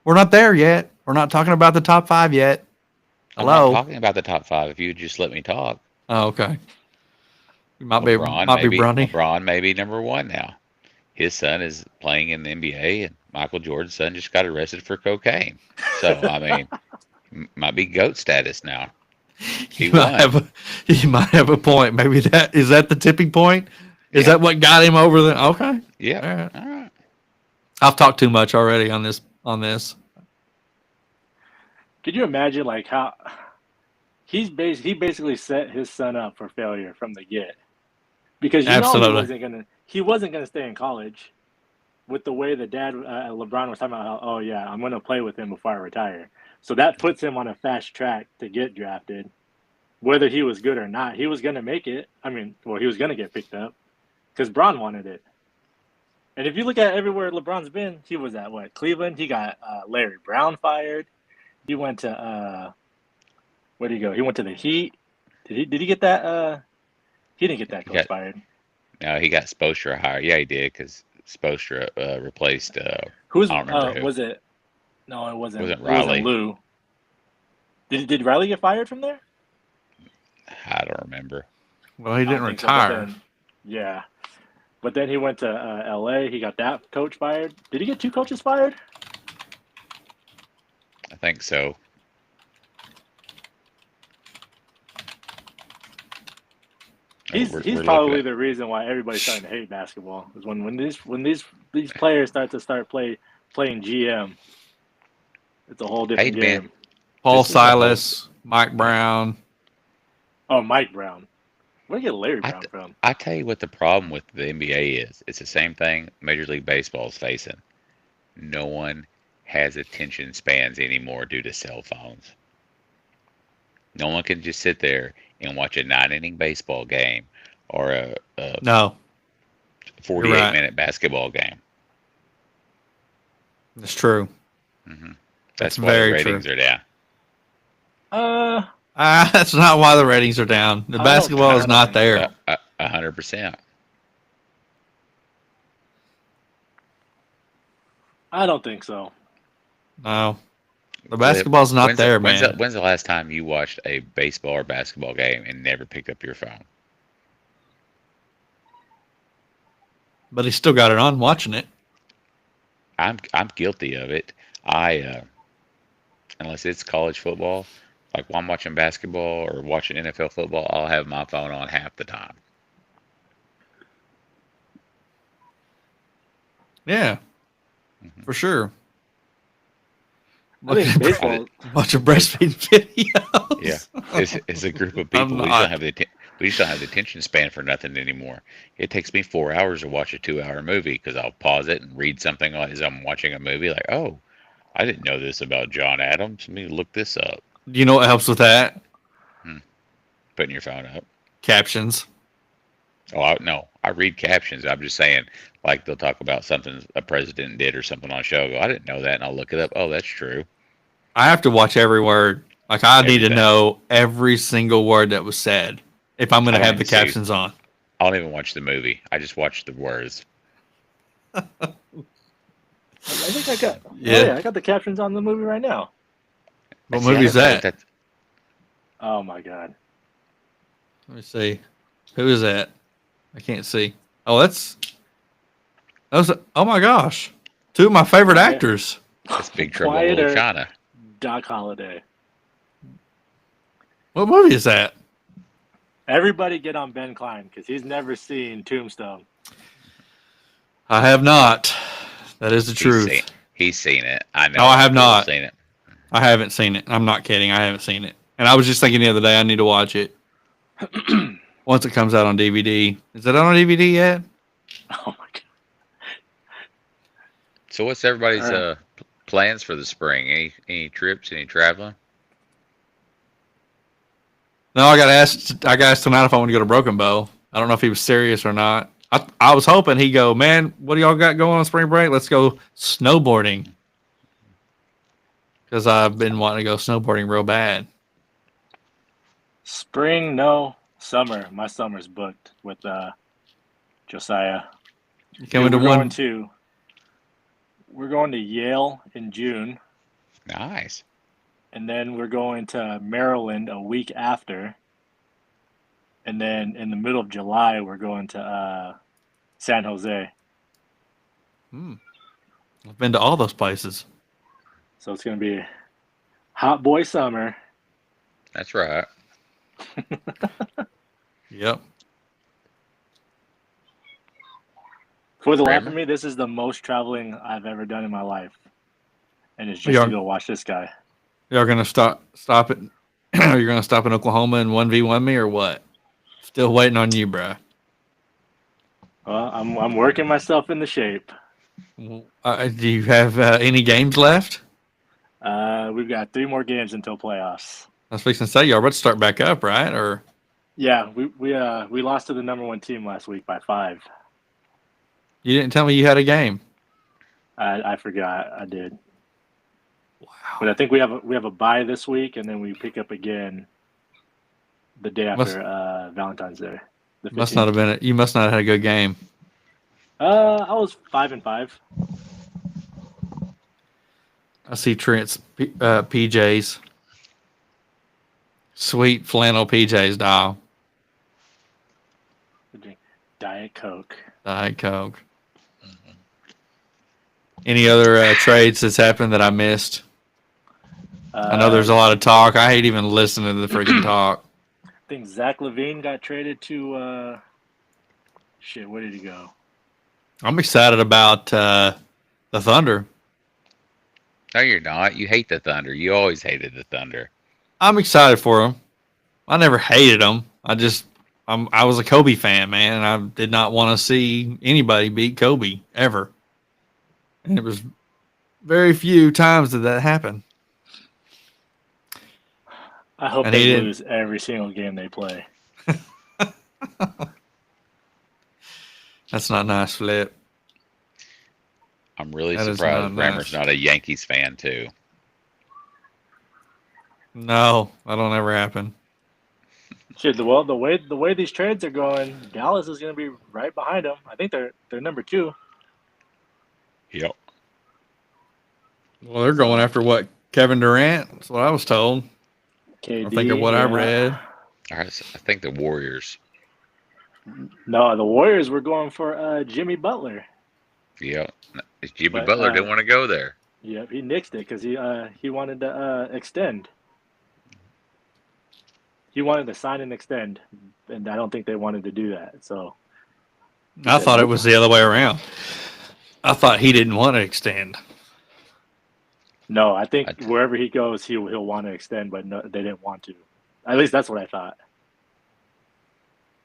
We're not there yet. We're not talking about the top 5 yet. I'm Hello. not talking about the top 5. If you would just let me talk. Oh, okay. Might LeBron, be Bronny. LeBron may be number 1 now. His son is playing in the NBA, and Michael Jordan's son just got arrested for cocaine. So, I mean, might be GOAT status now. He won. He might have a point. Maybe is that the tipping point? Is that what got him over the? Okay. Yeah. All All right. I've talked too much already on this. Could you imagine like how he basically set his son up for failure from the get? Because Absolutely. he wasn't gonna stay in college with the way the dad LeBron was talking about how I'm gonna play with him before I retire. So that puts him on a fast track to get drafted. Whether he was good or not, he was gonna make it. I mean, he was gonna get picked up because Bron wanted it. And if you look at everywhere LeBron's been, he was at Cleveland. He got Larry Brown fired. He went to where did he go? He went to the Heat. Did he get that? He didn't get that coach fired. No, he got Spoelstra hired. Yeah, he did because Spoelstra replaced. I don't remember who. Was it? No, it wasn't. Wasn't It Riley. wasn't Lou. Did Riley get fired from there? I don't remember. Well, he didn't I don't think so, retire. but then- yeah, but then he went to L.A. He got that coach fired. Did he get 2 coaches fired? I think so. He's We're probably looking the reason why everybody's starting to hate basketball. Is when these players start playing GM, it's a whole different Hey, man. game. Paul This is a whole- Silas, Mike Brown. Oh, Mike Brown. Where did you get Larry Brown from? I tell you what the problem with the NBA is. It's the same thing Major League Baseball is facing. No one has attention spans anymore due to cell phones. No one can just sit there and watch a 9-inning baseball game or a No, 48-minute basketball game. it's true. hmm That's That's why the very ratings true. are down. That's not why the ratings are down. The I don't basketball is count not on there. 100%. I don't think so. No, the basketball's not there, man. When's the last time you watched a baseball or basketball game and never picked up your phone? But he still got it on, watching it. I'm guilty of it. Unless it's college football, like while I'm watching basketball or watching NFL football, I'll have my phone on half the time. Yeah, Mhm. for sure. I think baseball. Watching breastfeeding videos. Yeah, it's a group of people. We just not. don't have we just don't have the attention span for nothing anymore. It takes me 4 hours to watch a 2-hour movie because I'll pause it and read something as I'm watching a movie. Like, oh, I didn't know this about John Adams. Let me look this up. You know what helps with that? Putting your phone up. Captions. Oh, no, I read captions. I'm just saying, like they'll talk about something a president did or something on a show. I go, I didn't know that, and I'll look it up. Oh, that's true. I have to watch every word. Like I need to Everything. know every single word that was said if I'm going I to don't have the even see- captions on. I don't even watch the movie. I just watch the words. I think I got. Yeah. I got the captions on the movie right now. What See, I movie is don't know that? Oh my god. Let me see. Who is that? I can't see. Oh, oh my gosh. 2 of my favorite Quiet. actors. That's Big Trouble in Quieter. Little China. Doc Holliday. What movie is that? Everybody get on Ben Klein because he's never seen Tombstone. I have not. That is the truth. He's seen it. I know. No, I have I've not. seen it. I haven't seen it. I'm not kidding. I haven't seen it. And I was just thinking the other day I need to watch it. Once it comes out on DVD. Is it on DVD yet? Oh my god. So what's everybody's All right. plans for the spring? Any trips? Any traveling? No, I got asked tonight if I want to go to Broken Bow. I don't know if he was serious or not. I was hoping he'd go, man, what do y'all got going on spring break? Let's go snowboarding. Because I've been wanting to go snowboarding real bad. Spring, no. Summer. My summer's booked with Josiah. You coming to one? We're going to Yale in June, Nice. and then we're going to Maryland a week after. And then in the middle of July, we're going to San Jose. I've been to all those places. So it's going to be hot boy summer. That's right. Yep. For the life Kramer? of me, this is the most traveling I've ever done in my life. And it's just Yeah. to go watch this guy. Y'all gonna stop it? You're gonna stop in Oklahoma and 1v1 me or what? Still waiting on you, bro. Well, I'm working myself into shape. Do you have any games left? We've got 3 more games until playoffs. I was fixing to say y'all about to start back up, right? Or Yeah, we lost to the number 1 team last week by 5. you didn't tell me you had a game. I forgot. I did. Wow. But I think we have a bye this week, and then we pick up again the day after Valentine's Day. The Must not have been it. You must not have had a good game. I was 5-5. I see Trent's PJs. Sweet flannel PJs, dial. We drink Diet Coke. Diet Coke. Any other trades that's happened that I missed? I know there's a lot of talk. I hate even listening to the freaking talk. I think Zach Levine got traded to where did he go? I'm excited about the Thunder. No, you're not. You hate the Thunder. You always hated the Thunder. I'm excited for them. I never hated them. I was a Kobe fan, man, and I did not want to see anybody beat Kobe ever. And it was very few times that happened. I hope And they he didn't- lose every single game they play. That's not nice, Flip. I'm really That is surprised not Rammer's nice. not a Yankees fan too. No, that'll never happen. Shit, the way these trades are going, Dallas is going to be right behind them. I think they're number 2. Yep. Well, they're going after what? Kevin Durant? That's what I was told. KD, I think of what I yeah. read. I think the Warriors. No, the Warriors were going for Jimmy Butler. Yep. Jimmy But, Butler didn't want to go there. Yep, he nixed it because he wanted to extend. He wanted to sign and extend, and I don't think they wanted to do that. So I thought it was the other way around. I thought he didn't want to extend. no, I think wherever he goes, he'll want to extend, but no, they didn't want to. At least that's what I thought.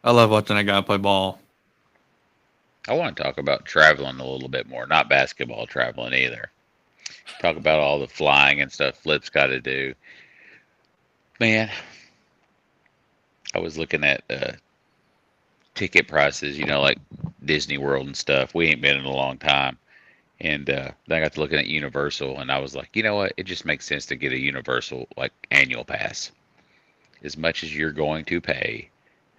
I love watching that guy play ball. I want to talk about traveling a little bit more, not basketball traveling either. Talk about all the flying and stuff Flip's got to do. Man, I was looking at ticket prices, like Disney World and stuff. We ain't been in a long time. And then I got to looking at Universal, and I was like, you know what? It just makes sense to get a Universal annual pass. As much as you're going to pay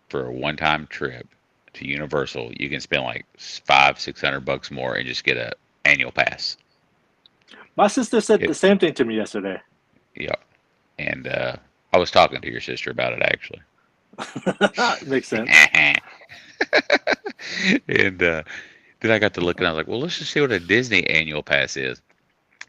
for a one-time trip to Universal, you can spend $500-$600 more and just get a annual pass. My sister said the same thing to me yesterday. Yep. And I was talking to your sister about it actually. Makes sense. And then I got to looking. I was like, well, let's just see what a Disney annual pass is.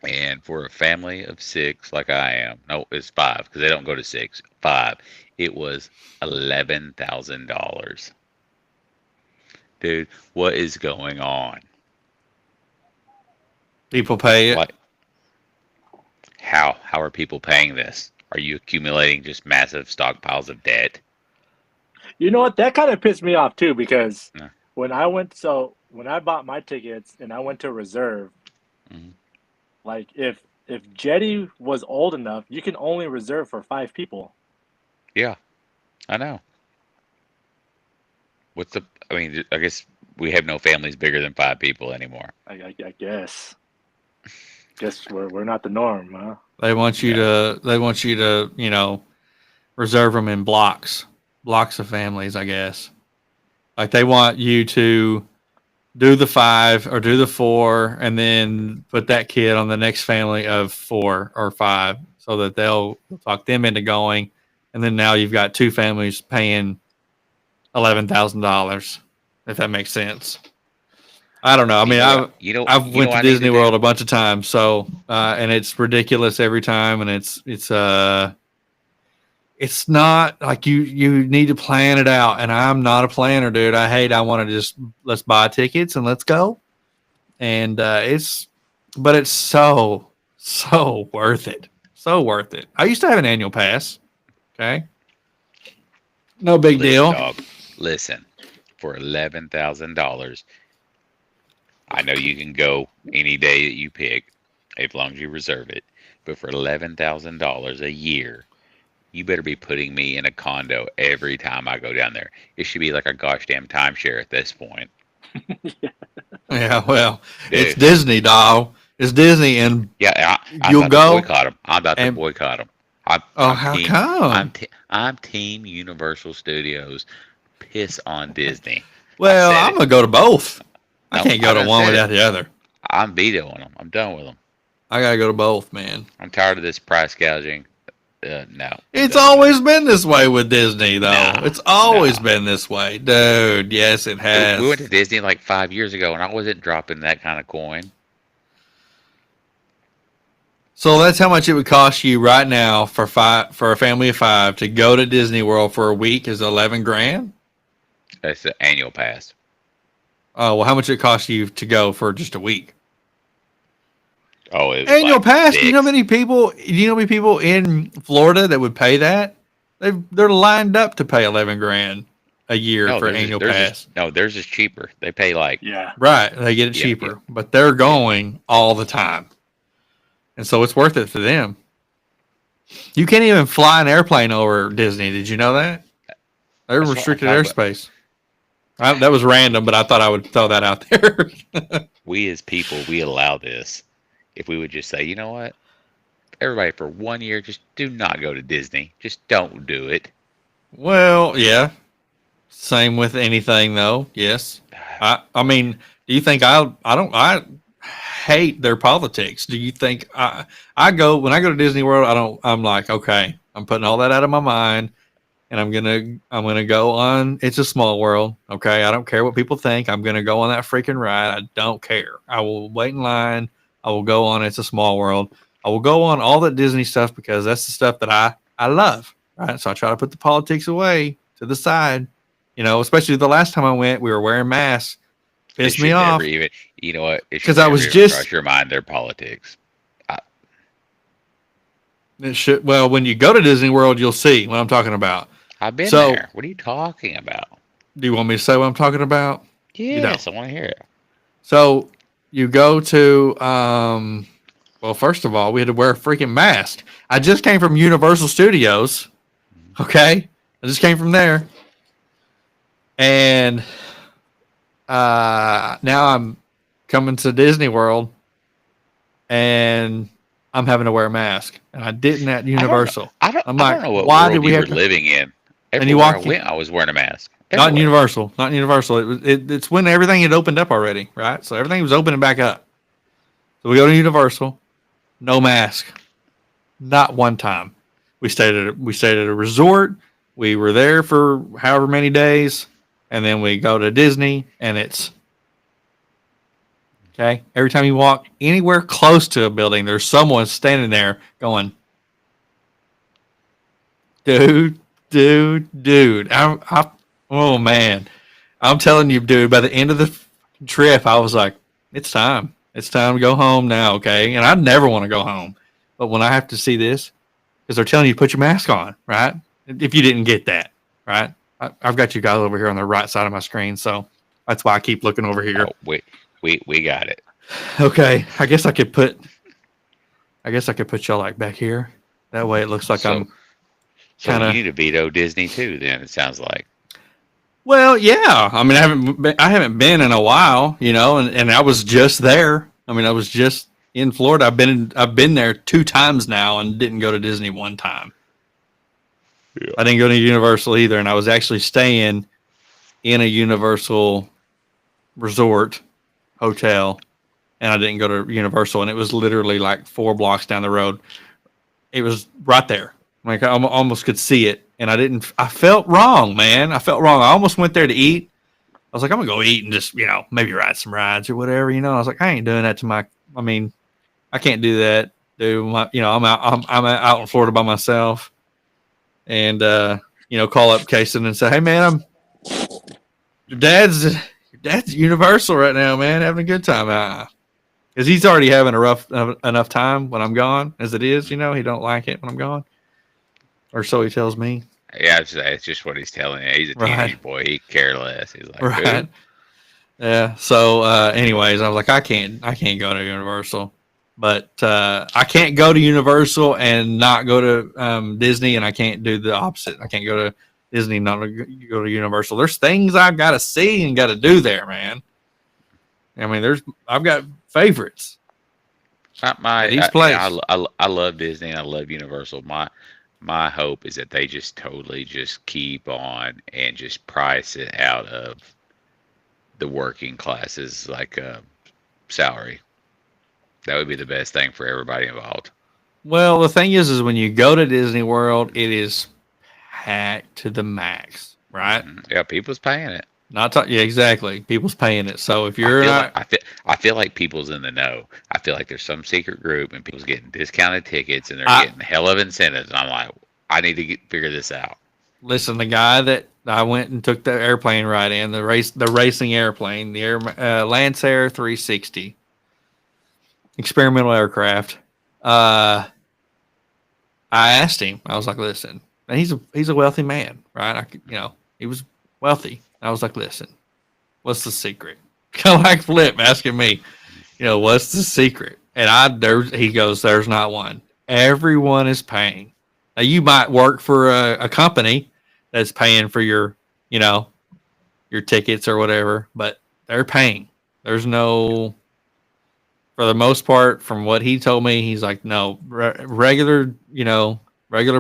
And for a family of 6, like I am, no, it's 5 because they don't go to 6. 5. It was $11,000. Dude, what is going on? People pay it. How are people paying this? Are you accumulating just massive stockpiles of debt? You know what? That kind of pissed me off too because Yeah. when I bought my tickets and I went to reserve, Mhm. like if if Jetty was old enough, you can only reserve for 5 people. Yeah, I know. What's the? I mean, I guess we have no families bigger than 5 people anymore. I guess. Guess we're not the norm, huh? They want you to, reserve them in blocks of families, I guess. Like they want you to do the 5 or do the 4 and then put that kid on the next family of 4 or 5 so that they'll talk them into going. And then now you've got 2 families paying $11,000, if that makes sense. I don't know. I mean, I've went to Disney World a bunch of times, so and it's ridiculous every time, and it's not like you need to plan it out, and I'm not a planner, dude. I want to just let's buy tickets and let's go, and it's so worth it, so worth it. I used to have an annual pass. Okay, no big deal. Dog, listen, for $11,000. I know you can go any day that you pick, as long as you reserve it. But for $11,000 a year, you better be putting me in a condo every time I go down there. It should be like a gosh damn timeshare at this point. Yeah, well, Dude. It's Disney, dog. It's Disney, and Yeah, I'm you'll about go. to boycott them. I'm about to boycott them. How come? I'm Team Universal Studios. Piss on Disney. Well, I'm gonna go to both. I No, can't go I to done one said it. without the other. I'm vetoing them. I'm done with them. I gotta go to both, man. I'm tired of this price gouging. No. It's always been this way with Disney, though. Nah, It's always nah. been this way, dude. Yes, it has. We went to Disney like 5 years ago, and I wasn't dropping that kind of coin. So that's how much it would cost you right now for a family of 5 to go to Disney World for a week is 11 grand. That's the annual pass. Oh, well, how much it cost you to go for just a week? Oh, it was Annual like pass. Do you know how 6. many people? Do you know how many people in Florida that would pay that? They're lined up to pay 11 grand a year No, for theirs is- annual theirs pass. is- no, theirs is cheaper. They pay like Yeah. Right, they get it Yeah, cheaper, but they're going all the time, and so it's worth it for them. You can't even fly an airplane over Disney. Did you know that? They're That's what restricted I'm talking airspace. That was random, but I thought I would throw that out there. we as people, we allow this. If we would just say, you know what, everybody for 1 year, just do not go to Disney. Just don't do it. Well, yeah. Same with anything, though. Yes. I mean, do you think I hate their politics? Do you think when I go to Disney World, I'm like, okay, I'm putting all that out of my mind, and I'm gonna go on It's a Small World. Okay, I don't care what people think. I'm gonna go on that freaking ride. I don't care. I will wait in line. I will go on It's a Small World. I will go on all that Disney stuff because that's the stuff that I love. Right, so I try to put the politics away to the side. Especially the last time I went, we were wearing masks. It Pissed should me off. never even, you know what? It should 'Cause I never was even just- cross your mind their politics. Well, when you go to Disney World, you'll see what I'm talking about. I've been So- there. What are you talking about? Do you want me to say what I'm talking about? Yes, I want to hear it. So you go to, well, first of all, we had to wear a freaking mask. I just came from Universal Studios. Okay. I just came from there. And now I'm coming to Disney World and I'm having to wear a mask. And I didn't at Universal. I don't know what why world did we you have were to- living in. And Everywhere you I walk in- went, I was wearing a mask. Not in Everywhere. Universal. Not in Universal. It's when everything had opened up already, right? So everything was opening back up. So we go to Universal, no mask, not one time. We stayed at a resort. We were there for however many days, and then we go to Disney, and it's okay. Every time you walk anywhere close to a building, there's someone standing there going, "Dude, dude." Oh man, I'm telling you, dude. By the end of the trip, I was like, "It's time. It's time to go home now." Okay, and I never want to go home, but when I have to see this, because they're telling you to put your mask on, right? If you didn't get that, right? I've got you guys over here on the right side of my screen, so that's why I keep looking over here. Oh, we got it. Okay, I guess I could put I guess I could put y'all like back here. That way it looks like So, I'm so kind you of. need to veto Disney too. Then it sounds like. Well, yeah. I mean, I haven't been in a while, and I was just there. I mean, I was just in Florida. I've been there 2 times now and didn't go to Disney one time. Yeah. I didn't go to Universal either, and I was actually staying in a Universal resort hotel, and I didn't go to Universal, and it was literally like 4 blocks down the road. It was right there. Like I almost could see it, and I felt wrong, man. I felt wrong. I almost went there to eat. I was like, I'm gonna go eat and just, maybe ride some rides or whatever, I was like, I ain't doing that I mean, I can't do that, dude. I'm out in Florida by myself, and call up Kason and say, hey man, your dad's at Universal right now, man, having a good time. Because he's already having a rough enough time when I'm gone, as it is. He don't like it when I'm gone, or so he tells me. Yeah, it's just what he's telling you. He's a teenage Right. boy. He care less. He's like, Right. "Who?" Yeah. So, anyways, I was like, I can't go to Universal, but I can't go to Universal and not go to Disney, and I can't do the opposite. I can't go to Disney and not go to Universal. There's things I've got to see and got to do there, man. I mean, I've got favorites. I love Disney and I love Universal. My hope is that they just totally just keep on and just price it out of the working classes like salary. That would be the best thing for everybody involved. Well, the thing is when you go to Disney World, it is packed to the max, right? Yeah, people's paying it. Yeah, exactly. People's paying it. So if you're I feel like people's in the know. I feel like there's some secret group and people's getting discounted tickets and they're getting hell of incentives. And I'm like, I need to figure this out. Listen, the guy that I went and took the airplane ride in, the racing airplane, the Lancer 360 experimental aircraft. I asked him. I was like, listen, and he's a wealthy man, right? He was wealthy. I was like, listen, what's the secret? Kind of like Flip asking me, what's the secret? And he goes, there's not one. Everyone is paying. Now you might work for a company that's paying for your tickets or whatever, but they're paying. There's no, for the most part, from what he told me, he's like, no, regular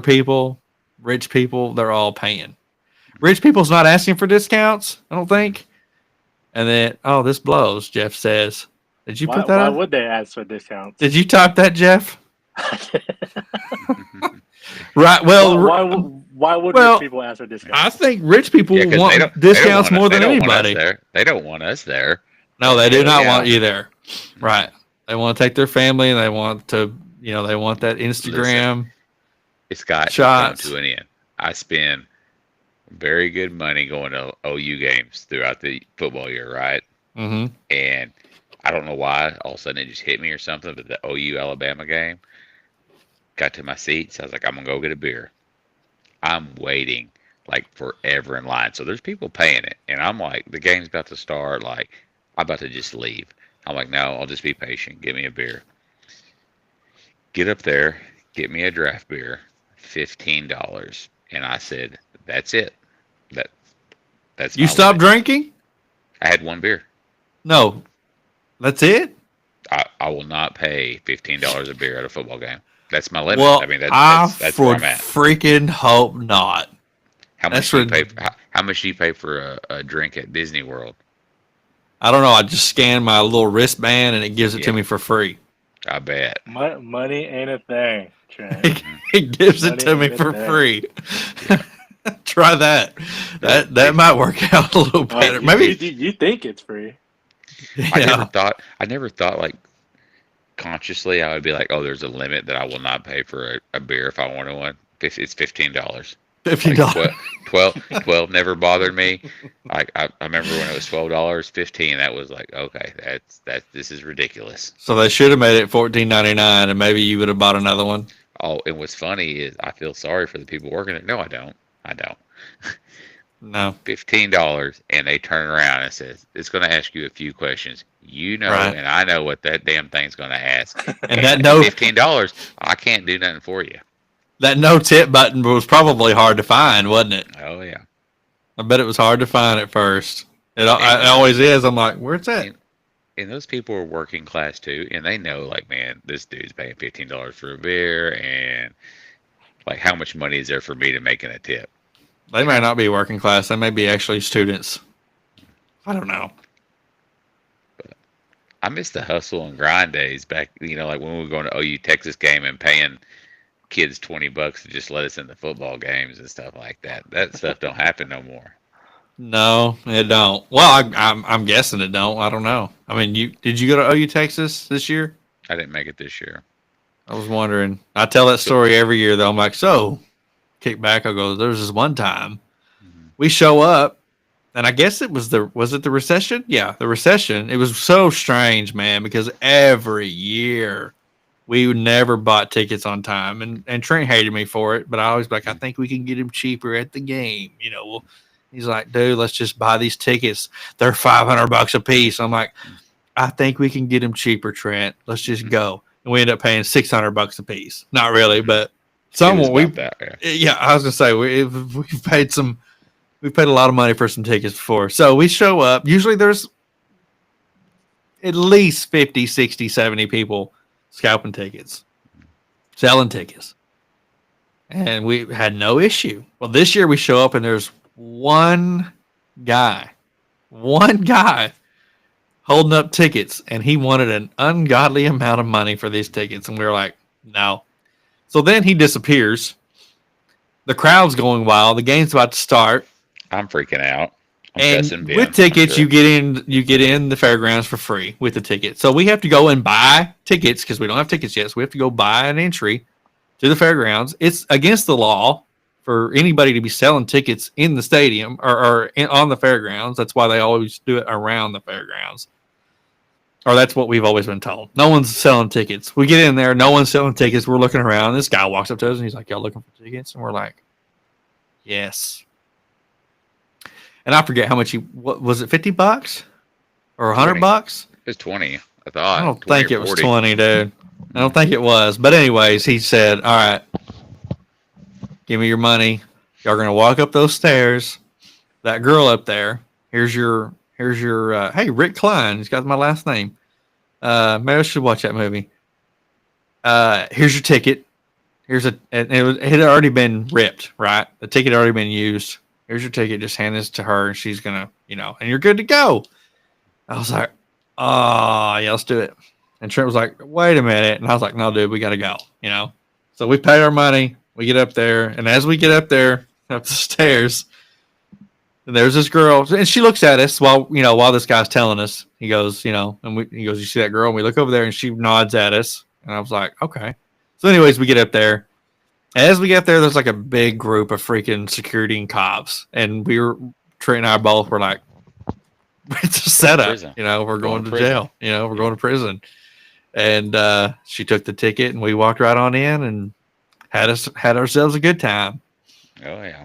people, rich people, they're all paying. Rich people's not asking for discounts, I don't think. And then, this blows, Jeff says. Did you put that Why up? would they ask for discounts? Did you type that, Jeff? Right. Well, why would rich people ask for discounts? I think rich people 'cause want discounts more than anybody. They don't want us there. No, they do not want you there. Right. They want to take their family and they want to, they want that Instagram. It's got shots. To an end. I spend very good money going to OU games throughout the football year, right? Mm-hmm. And I don't know why all of a sudden it just hit me or something, but the OU Alabama game, got to my seats. I was like, I'm going to go get a beer. I'm waiting like forever in line. So there's people paying it. And I'm like, the game's about to start. Like, I'm about to just leave. I'm like, no, I'll just be patient. Get me a beer. Get up there. Get me a draft beer. $15. And I said, that's it. That's You stopped drinking? I had one beer. No. That's it? I will not pay $15 a beer at a football game. That's my limit. Well, I mean, that's where I'm at. Freaking hope not. How much do you pay for a drink at Disney World? I don't know. I just scan my little wristband and it gives it to me for free. I bet. Money ain't a thing, Trent. It gives it to me for free. Try that. That might work out a little better. Maybe you think it's free. Yeah. I never thought like consciously I would be like, oh, there's a limit that I will not pay for a beer if I wanted one. It's $15. $15. 12 never bothered me. I remember when it was $12, $15. That was like, okay, this is ridiculous. So they should have made it $14.99, and maybe you would have bought another one. Oh, and what's funny is I feel sorry for the people working it. No, I don't. No. $15, and they turn around and says it's going to ask you a few questions. You know, Right. and I know what that damn thing's going to ask. And that no $15, I can't do nothing for you. that no tip button was probably hard to find, wasn't it? Oh yeah. I bet it was hard to find at first. It And always is. I'm like, where's that? and those people are working class too, and they know, like, man, this dude's paying $15 for a beer, and like, how much money is there for me to make in a tip? They may not be working class. They may be actually students. I don't know. I miss the hustle and grind days back, like when we were going to OU Texas game and paying kids $20 to just let us in the football games and stuff like that. That stuff don't happen no more. No, it don't. Well, I'm guessing it don't. I don't know. I mean, did you go to OU Texas this year? I didn't make it this year. I was wondering. I tell that story every year though. I'm like, so kick back. I go, there was this one time we show up, and I guess it was the recession? Yeah, the recession. It was so strange, man, because every year we never bought tickets on time, and Trent hated me for it, but I always be like, I think we can get him cheaper at the game. Well, he's like, dude, let's just buy these tickets. They're $500 a piece. I'm like, I think we can get him cheaper, Trent. Let's just go. And we end up paying $600 a piece. Not really, but somewhat yeah, I was gonna say we've paid we've paid a lot of money for some tickets before. So we show up. Usually there's at least 50, 60, 70 people scalping tickets, selling tickets. And we had no issue. Well, this year we show up and there's one guy holding up tickets, and he wanted an ungodly amount of money for these tickets. And we were like, no. So then he disappears. The crowd's going wild. The game's about to start. I'm freaking out. And with tickets, you get in the fairgrounds for free with the ticket. So we have to go and buy tickets because we don't have tickets yet. So we have to go buy an entry to the fairgrounds. It's against the law for anybody to be selling tickets in the stadium or on the fairgrounds. That's why they always do it around the fairgrounds. Or that's what we've always been told. No one's selling tickets. We get in there, no one's selling tickets. We're looking around. This guy walks up to us and he's like, y'all looking for tickets? And we're like, yes. And I forget how much what was it, $50 or $100? It was 20, I thought. I don't think it was 20, dude. I don't think it was. But anyways, he said, all right, give me your money. Y'all are going to walk up those stairs. That girl up there, here's your hey, Rick Klein. He's got my last name. Maybe I should watch that movie. Here's your ticket. And it had already been ripped, right? The ticket had already been used. Here's your ticket. Just hand this to her, and she's gonna, and you're good to go. I was like, oh, yeah, let's do it. And Trent was like, wait a minute. And I was like, no, dude, we got to go, So we paid our money. We get up there. And as we get up there, up the stairs, and there's this girl, and she looks at us while this guy's telling us. He goes, he goes, you see that girl? And we look over there, and she nods at us. And I was like, okay. So anyways, we get up there. As we get there, there's like a big group of freaking security and cops. And Trent and I both were like, it's a setup. Prison. We're going to jail. We're going to prison. And she took the ticket, and we walked right on in and had ourselves a good time. Oh, yeah.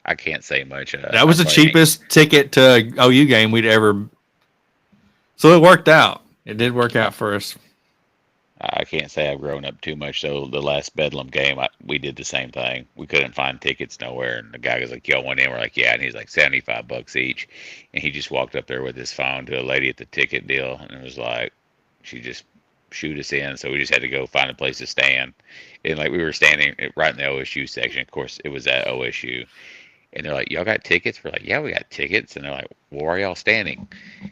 I can't say much. That was the cheapest ticket to OU game we'd ever. So it worked out. It did work out for us. I can't say I've grown up too much. So the last Bedlam game, we did the same thing. We couldn't find tickets nowhere, and the guy was like, "Y'all went in?" We're like, "Yeah," and he's like, $75 each, and he just walked up there with his phone to a lady at the ticket deal, and it was like, she just shoot us in. So we just had to go find a place to stand, and like we were standing right in the OSU section. Of course, it was at OSU, and they're like, "Y'all got tickets?" We're like, "Yeah, we got tickets," and they're like, "Well, where are y'all standing?" I'm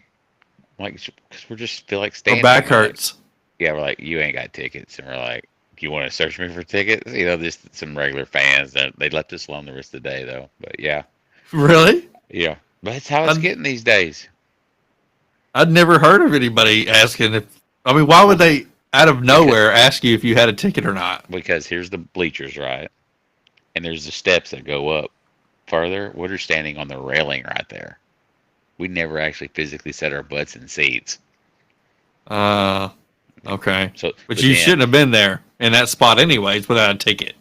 like, "Because we're just feel like standing." My back hurts. Yeah, we're like, you ain't got tickets. And we're like, do you want to search me for tickets? Just some regular fans. They left us alone the rest of the day, though. But yeah. Really? Yeah. But that's how it's getting these days. I'd never heard of anybody asking why would they, out of nowhere, ask you if you had a ticket or not? Because here's the bleachers, right? And there's the steps that go up further. We're standing on the railing right there. We never actually physically set our butts in seats. Okay. But you shouldn't have been there in that spot anyways without a ticket.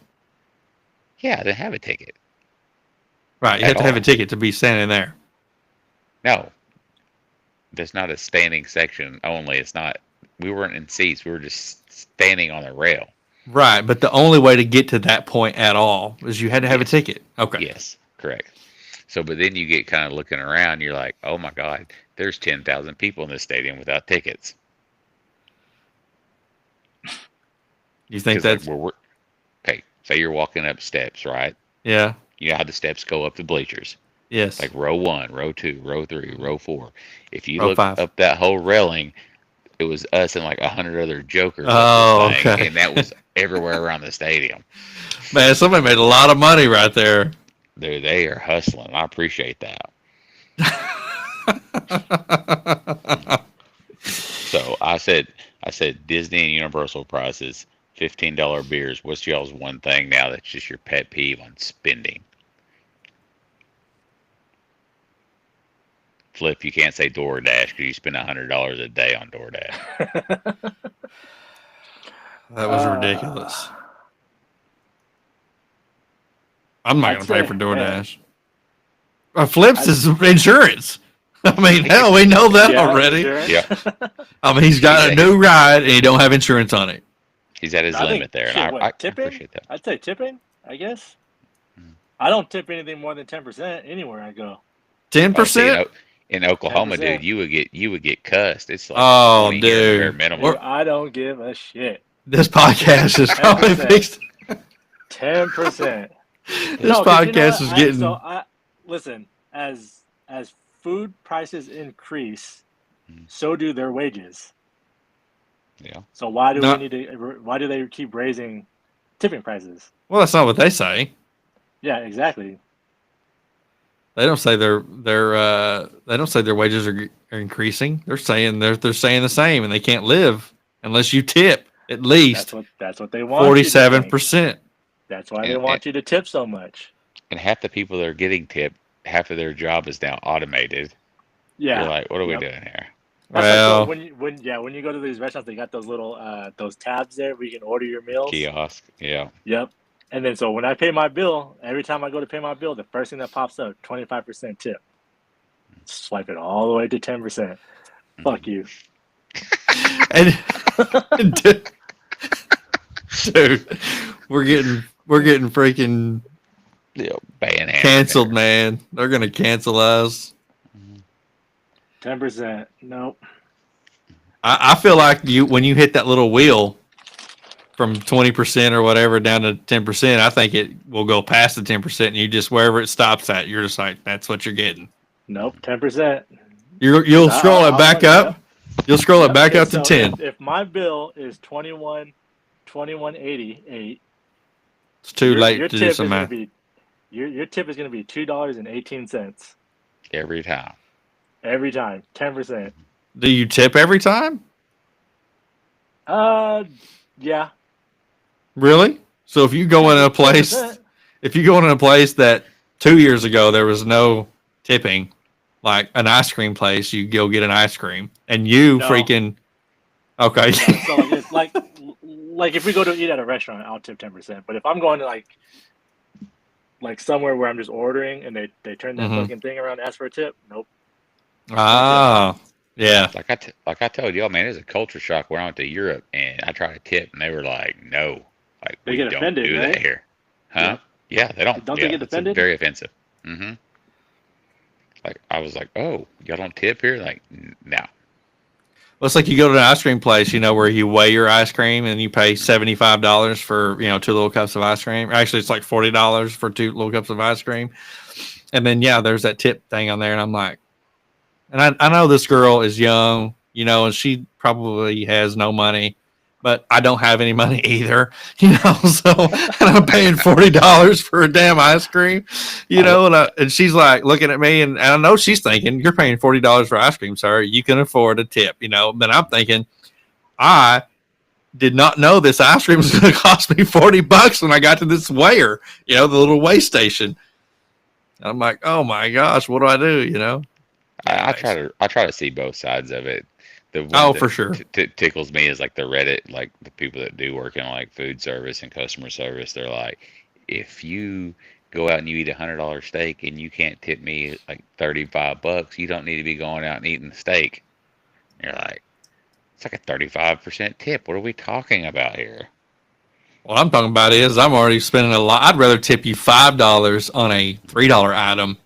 Yeah, I didn't have a ticket. Right. You At have to have a all. ticket to be standing there. No, there's not a standing section only. It's not. We weren't in seats. We were just standing on the rail. Right. But the only way to get to that point at all is you had to have a Yes. ticket. Okay. Yes, correct. So, but then you get kind of looking around. You're like, oh my God, there's 10,000 people in this stadium without tickets. You think Because like that's, we're okay. Say you're walking up steps, right? yeah. You know how the steps go up the bleachers. Yes. Like row 1, row 2, row 3, row 4. If you Row look 5. up that whole railing, it was us and like 100 other jokers Oh, up this thing, okay. and that was everywhere around the stadium. Man, somebody made a lot of money right there. Dude, they are hustling. I appreciate that. So I said Disney and Universal prices, $15 beers. What's y'all's one thing now that's just your pet peeve on spending? Flip, you can't say DoorDash because you spend $100 a day on DoorDash. That was ridiculous. I'm not I'd going to pay say, for DoorDash. Flips is insurance. I mean, hell, we know that Yeah, already. sure. Yeah. I mean, he's got a new ride and he don't have insurance on it. He's at his I think, limit there, shit, and what, I tipping? appreciate that. I'd say tipping, I guess. Hmm. I don't tip anything more than 10% anywhere I go. 10%? In Oklahoma, 10%. dude, you would get cussed. It's like Oh, 20 here, dude. bare minimum. Dude, I don't give a shit. This podcast is probably 10%. fixed. 10%. This podcast is getting. Listen, as food prices increase, Mhm. so do their wages. Yeah. So why do No. we need to? Why do they keep raising tipping prices? Well, that's not what they say. Yeah, exactly. They don't say they don't say their wages are increasing. They're saying they're saying the same, and they can't live unless you tip at least That's what they want. you to think. 47%. That's why they And- want you to tip so much. And half the people that are getting tipped, half of their job is now automated. Yeah. You're like, what are we Yep. doing here? That's like, Well, when you go to these restaurants, they got those little those tabs there where you can order your meals. Kiosk. Yeah. Yep. And then so when I pay my bill, every time I go to pay my bill, the first thing that pops up, 25% tip. Swipe it all the way to 10%. Fuck you. and dude, we're getting freaking Yeah. Ban canceled, man. They're gonna cancel us. 10%. Nope. I feel like when you hit that little wheel from 20% or whatever down to 10%, I think it will go past the 10%, and you just wherever it stops at, you're just like, that's what you're getting. Nope. 10%. You'll scroll it back up. You'll scroll it back Okay, up to so 10. If my bill is 21.88, It's too your late to tip do is some gonna math. be your tip is going to be $2.18 every time. every time. 10%. Do you tip every time? Yeah. Really? So if you go in a place, 10%. if you go in a place that 2 years ago there was no tipping, like an ice cream place, you go get an ice cream, and you No. freaking okay. Yeah, so it's like if we go to eat at a restaurant, I'll tip 10%. But if I'm going to like somewhere where I'm just ordering and they turn that Mhm. fucking thing around and ask for a tip, nope. Ah, yeah. Like I told y'all, man, it's a culture shock when I went to Europe and I tried to tip and they were like, no, like They we get don't offended, do right? that here, huh? Yeah, they don't. Don't they yeah, get it's offended? very offensive. Mm-hmm. Like I was like, oh, y'all don't tip here? Like, no. Well, it's like you go to an ice cream place, where you weigh your ice cream and you pay $75 for 2 little cups of ice cream. Actually, it's like $40 for 2 little cups of ice cream. And then there's that tip thing on there, and I'm like, and I know this girl is young, and she probably has no money, but I don't have any money either, so and I'm paying $40 for a damn ice cream, and she's like looking at me, and I know she's thinking, you're paying $40 for ice cream, sir. You can afford a tip, but I'm thinking, I did not know this ice cream was going to cost me $40 when I got to this weigher, the little weigh station. I'm like, oh my gosh, what do I do, I try to see both sides of it. The one Oh, that for sure. tickles me is like the Reddit, like the people that do work in like food service and customer service. They're like, if you go out and you eat $100 steak and you can't tip me like $35, you don't need to be going out and eating the steak. You're like, it's like a 35% tip. What are we talking about here? What I'm talking about is I'm already spending a lot. I'd rather tip you $5 on a $3 item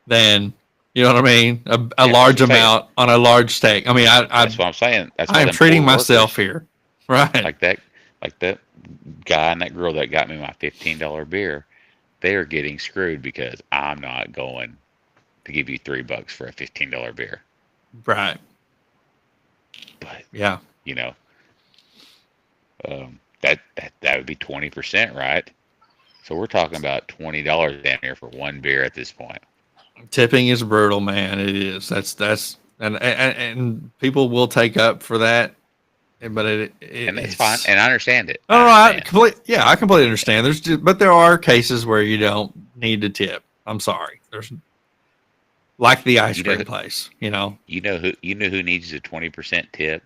than, you know what I mean, a Yeah, large that's what I'm saying. amount on a large steak. I mean, That's what I'm saying. That's why I am them treating poor myself workers, here, right? like that guy and that girl that got me my $15 beer, they are getting screwed because I'm not going to give you $3 for a $15 beer. Right. But Yeah. you know, that would be 20%, right? So we're talking about $20 down here for one beer at this point. Tipping is brutal, man. It is. That's and people will take up for that, but And that's fine, and I understand it. Oh, I understand. I completely understand. But there are cases where you don't need to tip. I'm sorry. There's like the ice cream place, You know who needs a 20% tip,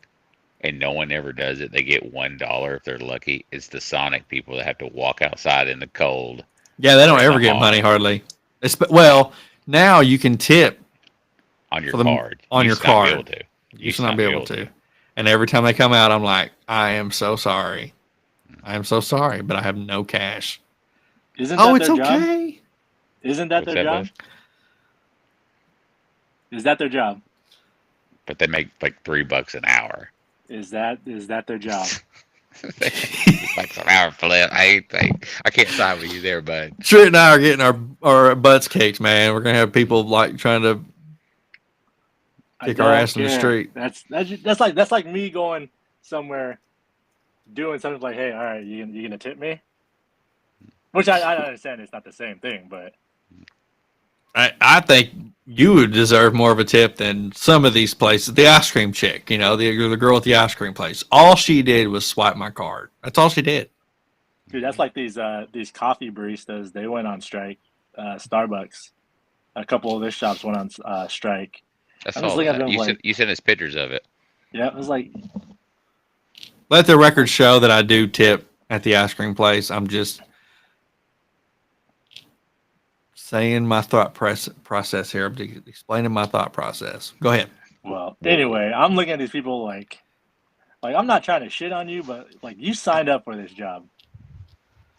and no one ever does it. They get $1 if they're lucky. It's the Sonic people that have to walk outside in the cold. Yeah, they don't ever get money hardly. Well, now you can tip on your card. On your card. You used to not be able to. And every time they come out, I'm like, I am so sorry. I am so sorry, but I have no cash. Isn't that it's their okay. Job? Isn't that their job? Is that their job? But they make like $3 an hour. Is that their job? Like an hour flip. I can't side with you there, bud. Trent and I are getting our butts kicked, man. We're gonna have people like trying to kick our ass in the street. That's like me going somewhere, doing something like, hey, all right, you gonna tip me? Which I understand it's not the same thing, but I think you would deserve more of a tip than some of these places. The ice cream chick, the girl at the ice cream place. All she did was swipe my card. That's all she did. Dude, that's like these coffee baristas. They went on strike. Starbucks, a couple of their shops went on strike. That's all that. You sent us pictures of it. Yeah, it was like. Let the record show that I do tip at the ice cream place. I'm just saying my thought process here. I'm explaining my thought process. Go ahead. Well, anyway, I'm looking at these people like I'm not trying to shit on you, but like you signed up for this job.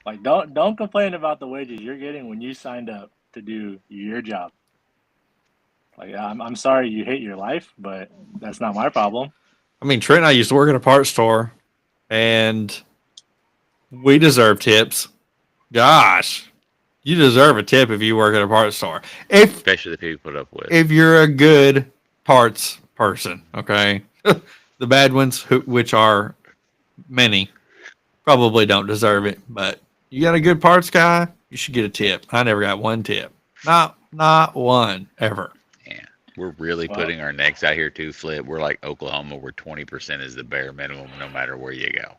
Like don't complain about the wages you're getting when you signed up to do your job. Like I'm sorry you hate your life, but that's not my problem. I mean, Trent and I used to work at a parts store, and we deserve tips. Gosh. You deserve a tip if you work at a parts store. Especially the people you put up with. If you're a good parts person, okay? The bad ones, which are many, probably don't deserve it. But you got a good parts guy, you should get a tip. I never got one tip. Not one, ever. Yeah. We're really putting our necks out here too, Flip. We're like Oklahoma, where 20% is the bare minimum no matter where you go.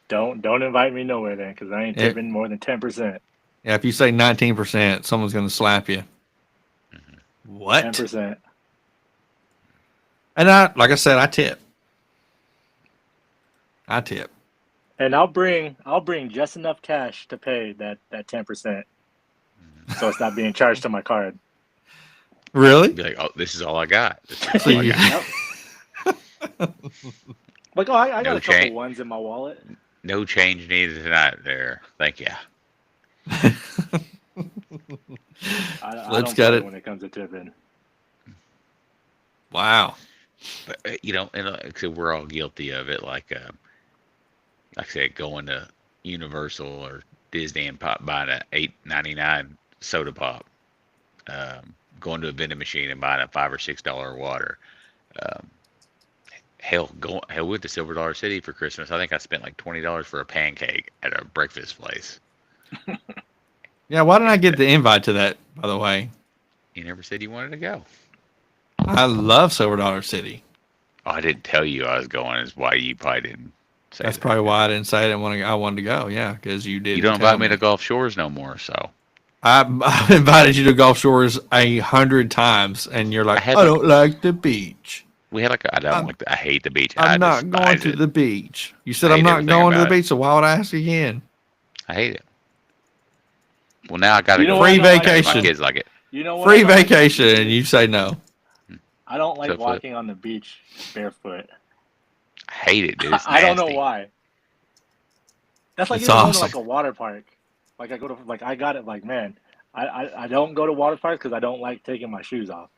Don't invite me nowhere then, because I ain't tipping more than 10%. Yeah, if you say 19%, someone's going to slap you. Mm-hmm. What? 10%. And like I said, I tip. And I'll bring just enough cash to pay that 10%, so it's not being charged to my card. Really? Be like, oh, this is all I got. Like, I got a couple ones in my wallet. No change needed tonight there. Thank you. I don't got it when it comes to tipping. Wow. But, and we're all guilty of it. Like I said, going to Universal or Disney and buying a $8.99 soda pop. Going to a vending machine and buying a $5 or $6 water. Hell, we went to Silver Dollar City for Christmas. I think I spent like $20 for a pancake at a breakfast place. Yeah, why didn't I get the invite to that, by the way? You never said you wanted to go. I love Silver Dollar City. Oh, I didn't tell you I was going. Is why you probably didn't say That's that. probably why I didn't say I didn't want to. I wanted to go. Yeah, because you did. You don't invite me to Gulf Shores no more. So I invited you to Gulf Shores 100 times, and you're like, I don't like the beach. We had I hate the beach. I'm not going to the beach. You said I'm not going to the beach, so why would I ask again? I hate it. Well, now I got to You know go. what? Free I don't like vacation. My kids like it. You know what? I Free don't like vacation, walking, and you say no. I don't like Except for- walking on the beach barefoot. I hate it, dude. It's I don't know nasty. why. That's like It's even going to awesome. like a water park. Like I go to like I got it like man. I don't go to water parks because I don't like taking my shoes off.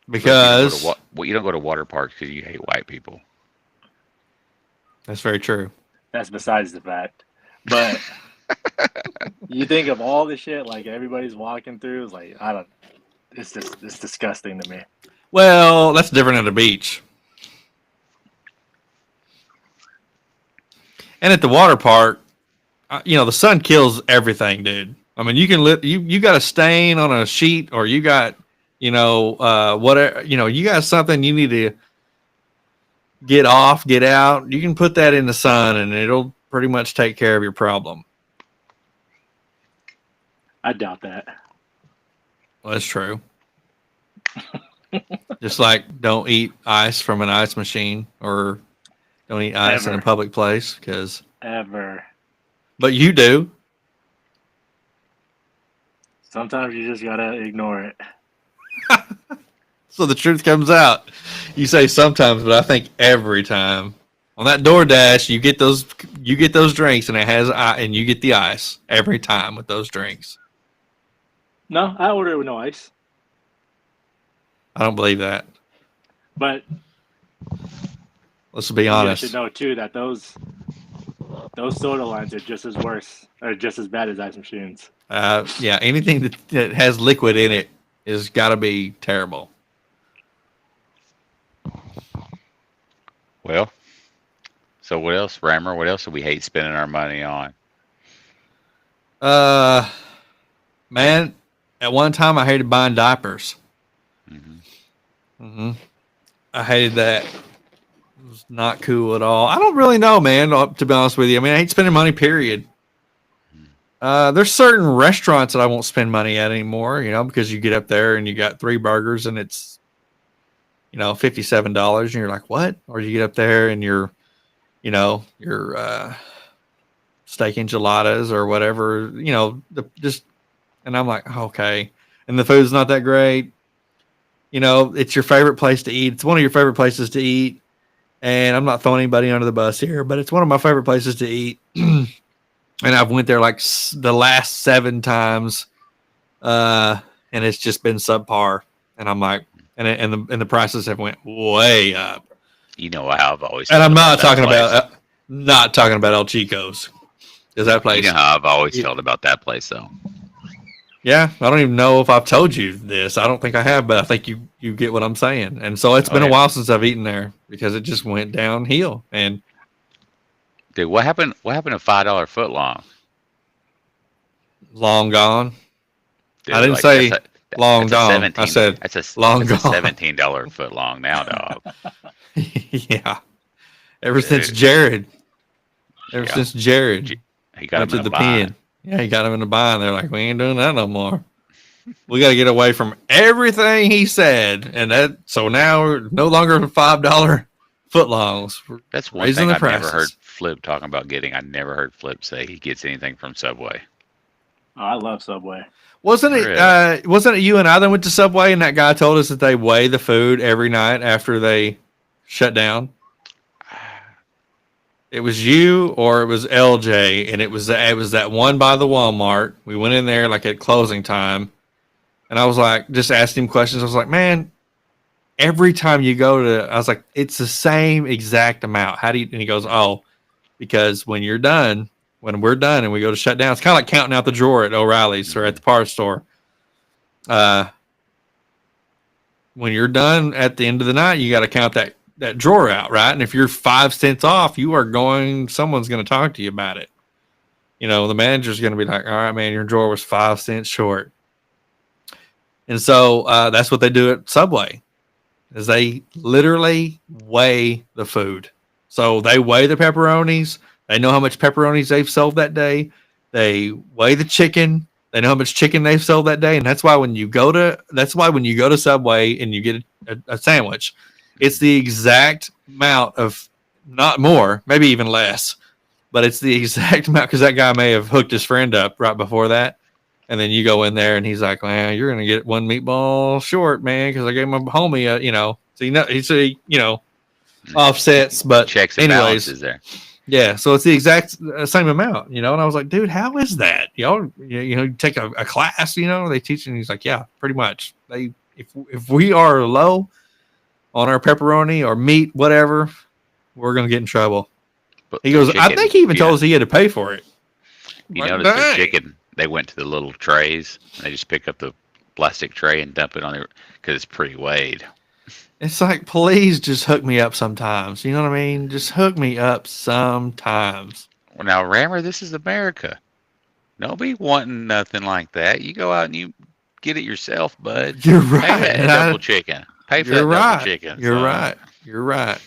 Because You don't go to water parks because you hate white people. that's very true. That's besides the fact. But you think of all the shit like everybody's walking through. It's like I don't. It's just it's disgusting to me. Well, that's different at the beach. And at the water park, the sun kills everything, dude. I mean, you can you got a stain on a sheet, or you got, whatever, you got something you need to get off, get out. You can put that in the sun, and it'll pretty much take care of your problem. I doubt that. Well, that's true. Just like don't eat ice from an ice machine, or don't eat ice in a Ever. public place, Ever. but you do. Sometimes you just gotta ignore it. So the truth comes out. You say sometimes, but I think every time. On that DoorDash, you get those drinks, and it has and you get the ice every time with those drinks. No, I order it with no ice. I don't believe that. But Let's be you honest. should know too that those soda lines are just as worse or just as bad as ice machines. Yeah, anything that has liquid in it is got to be terrible. Well, so what else, Rammer? What else do we hate spending our money on? Man, at one time I hated buying diapers. Hmm. I hated that. It was not cool at all. I don't really know, man, to be honest with you. I mean, I hate spending money, period. There's certain restaurants that I won't spend money at anymore, because you get up there and you got 3 burgers and it's, $57, and you're like, what? Or you get up there and your steak enchiladas or whatever, and I'm like, okay. And the food's not that great. It's your favorite place to eat. It's one of your favorite places to eat. And I'm not throwing anybody under the bus here, but it's one of my favorite places to eat. And I've went there like the last 7 times. And it's just been subpar. And I'm like, and the prices have went way up. You know how I've always. And I'm felt not talking that place. not talking about El Chico's. Is that place? You know how I've always felt about that place, though. Yeah, I don't even know if I've told you this. I don't think I have, but I think you get what I'm saying. And so it's been a while since I've eaten there because it just went downhill. And Dude, what happened? What happened to $5 foot long? long gone. Dude, I didn't say that's long that's a gone. 17 I said that's a long that's gone. a $17 foot long now, dog. Yeah. Ever since Dude. Jared. Ever Yeah. since Jared He got went him to in the a bind. pen. Yeah, he got him in the bind. They're like, we ain't doing that no more. We got to get away from everything he said. And so now we're no longer $5 footlongs. We're That's one raising thing the I've never prices. heard Flip talking about getting. I never heard Flip say he gets anything from Subway. Oh, I love Subway. Wasn't it? Really? Wasn't it you and I that went to Subway and that guy told us that they weigh the food every night after they shut down? It was you or it was LJ, and it was that one by the Walmart. We went in there like at closing time, and I was like, just asking him questions. I was like, man, every time you go to, I was like, it's the same exact amount. How do you? And he goes, oh, because when we're done, and we go to shut down, it's kind of like counting out the drawer at O'Reilly's or at the parts store. When you're done at the end of the night, you got to count that drawer out, right? And if you're 5 cents off, someone's going to talk to you about it. The manager's going to be like, all right, man, your drawer was 5 cents short. And so that's what they do at Subway is they literally weigh the food. So they weigh the pepperonis. They know how much pepperonis they've sold that day. They weigh the chicken. They know how much chicken they've sold that day. And that's why when you go to Subway and you get a sandwich, it's the exact amount of, not more, maybe even less, but it's the exact amount because that guy may have hooked his friend up right before that. And then you go in there and he's like, "Man, you're gonna get one meatball short, man, because I gave my homie so offsets." But Checks and anyways, balances there. yeah, so it's the exact same amount, And I was like, "Dude, how is that? Y'all, you take a class, they teach." And he's like, "Yeah, pretty much. If we are low on our pepperoni or meat, whatever, we're gonna get in trouble." But He the goes, "I chicken, think he even told us he had to pay for it." You Like, notice the dang. chicken, they went to the little trays. And they just pick up the plastic tray and dump it on there because it's pre-weighed. It's like, please just hook me up sometimes. You know what I mean? Just hook me up sometimes. Well, now, Rammer, this is America. Nobody wanting nothing like that. You go out and you get it yourself, bud. You're Pay right. that and double chicken. Pay for that You're double right. chicken. You're son. right. You're right.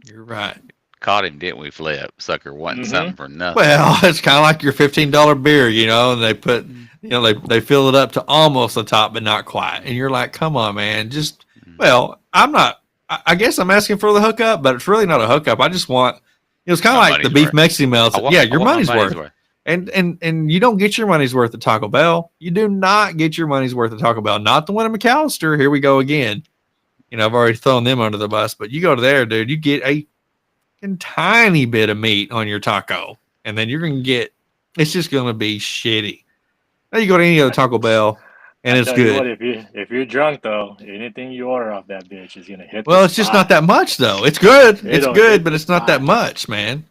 You're right. Caught him, didn't we, Flip? Sucker wanting something for nothing. Well, it's kind of like your $15 beer, and they put, they fill it up to almost the top, but not quite. And you're like, come on, man. I'm not, I guess I'm asking for the hookup, but it's really not a hookup. I just want, it's kind of My like the money's beef worth. Mexican melts. I want- Yeah, I your want my money's worth. And you don't get your money's worth at Taco Bell. You do not get your money's worth at Taco Bell. Not the one at McAllister. Here we go again. I've already thrown them under the bus, but you go to there, dude, you get a tiny bit of meat on your taco, and then you're going to get, it's just going to be shitty. Now you go to any other Taco Bell, and it's Tell you good. what, if you're drunk though, anything you order off that bitch is gonna hit. Well, the it's just spot. not that much, though. It's good. It's It'll good, hit but the it's not that spot. much, man.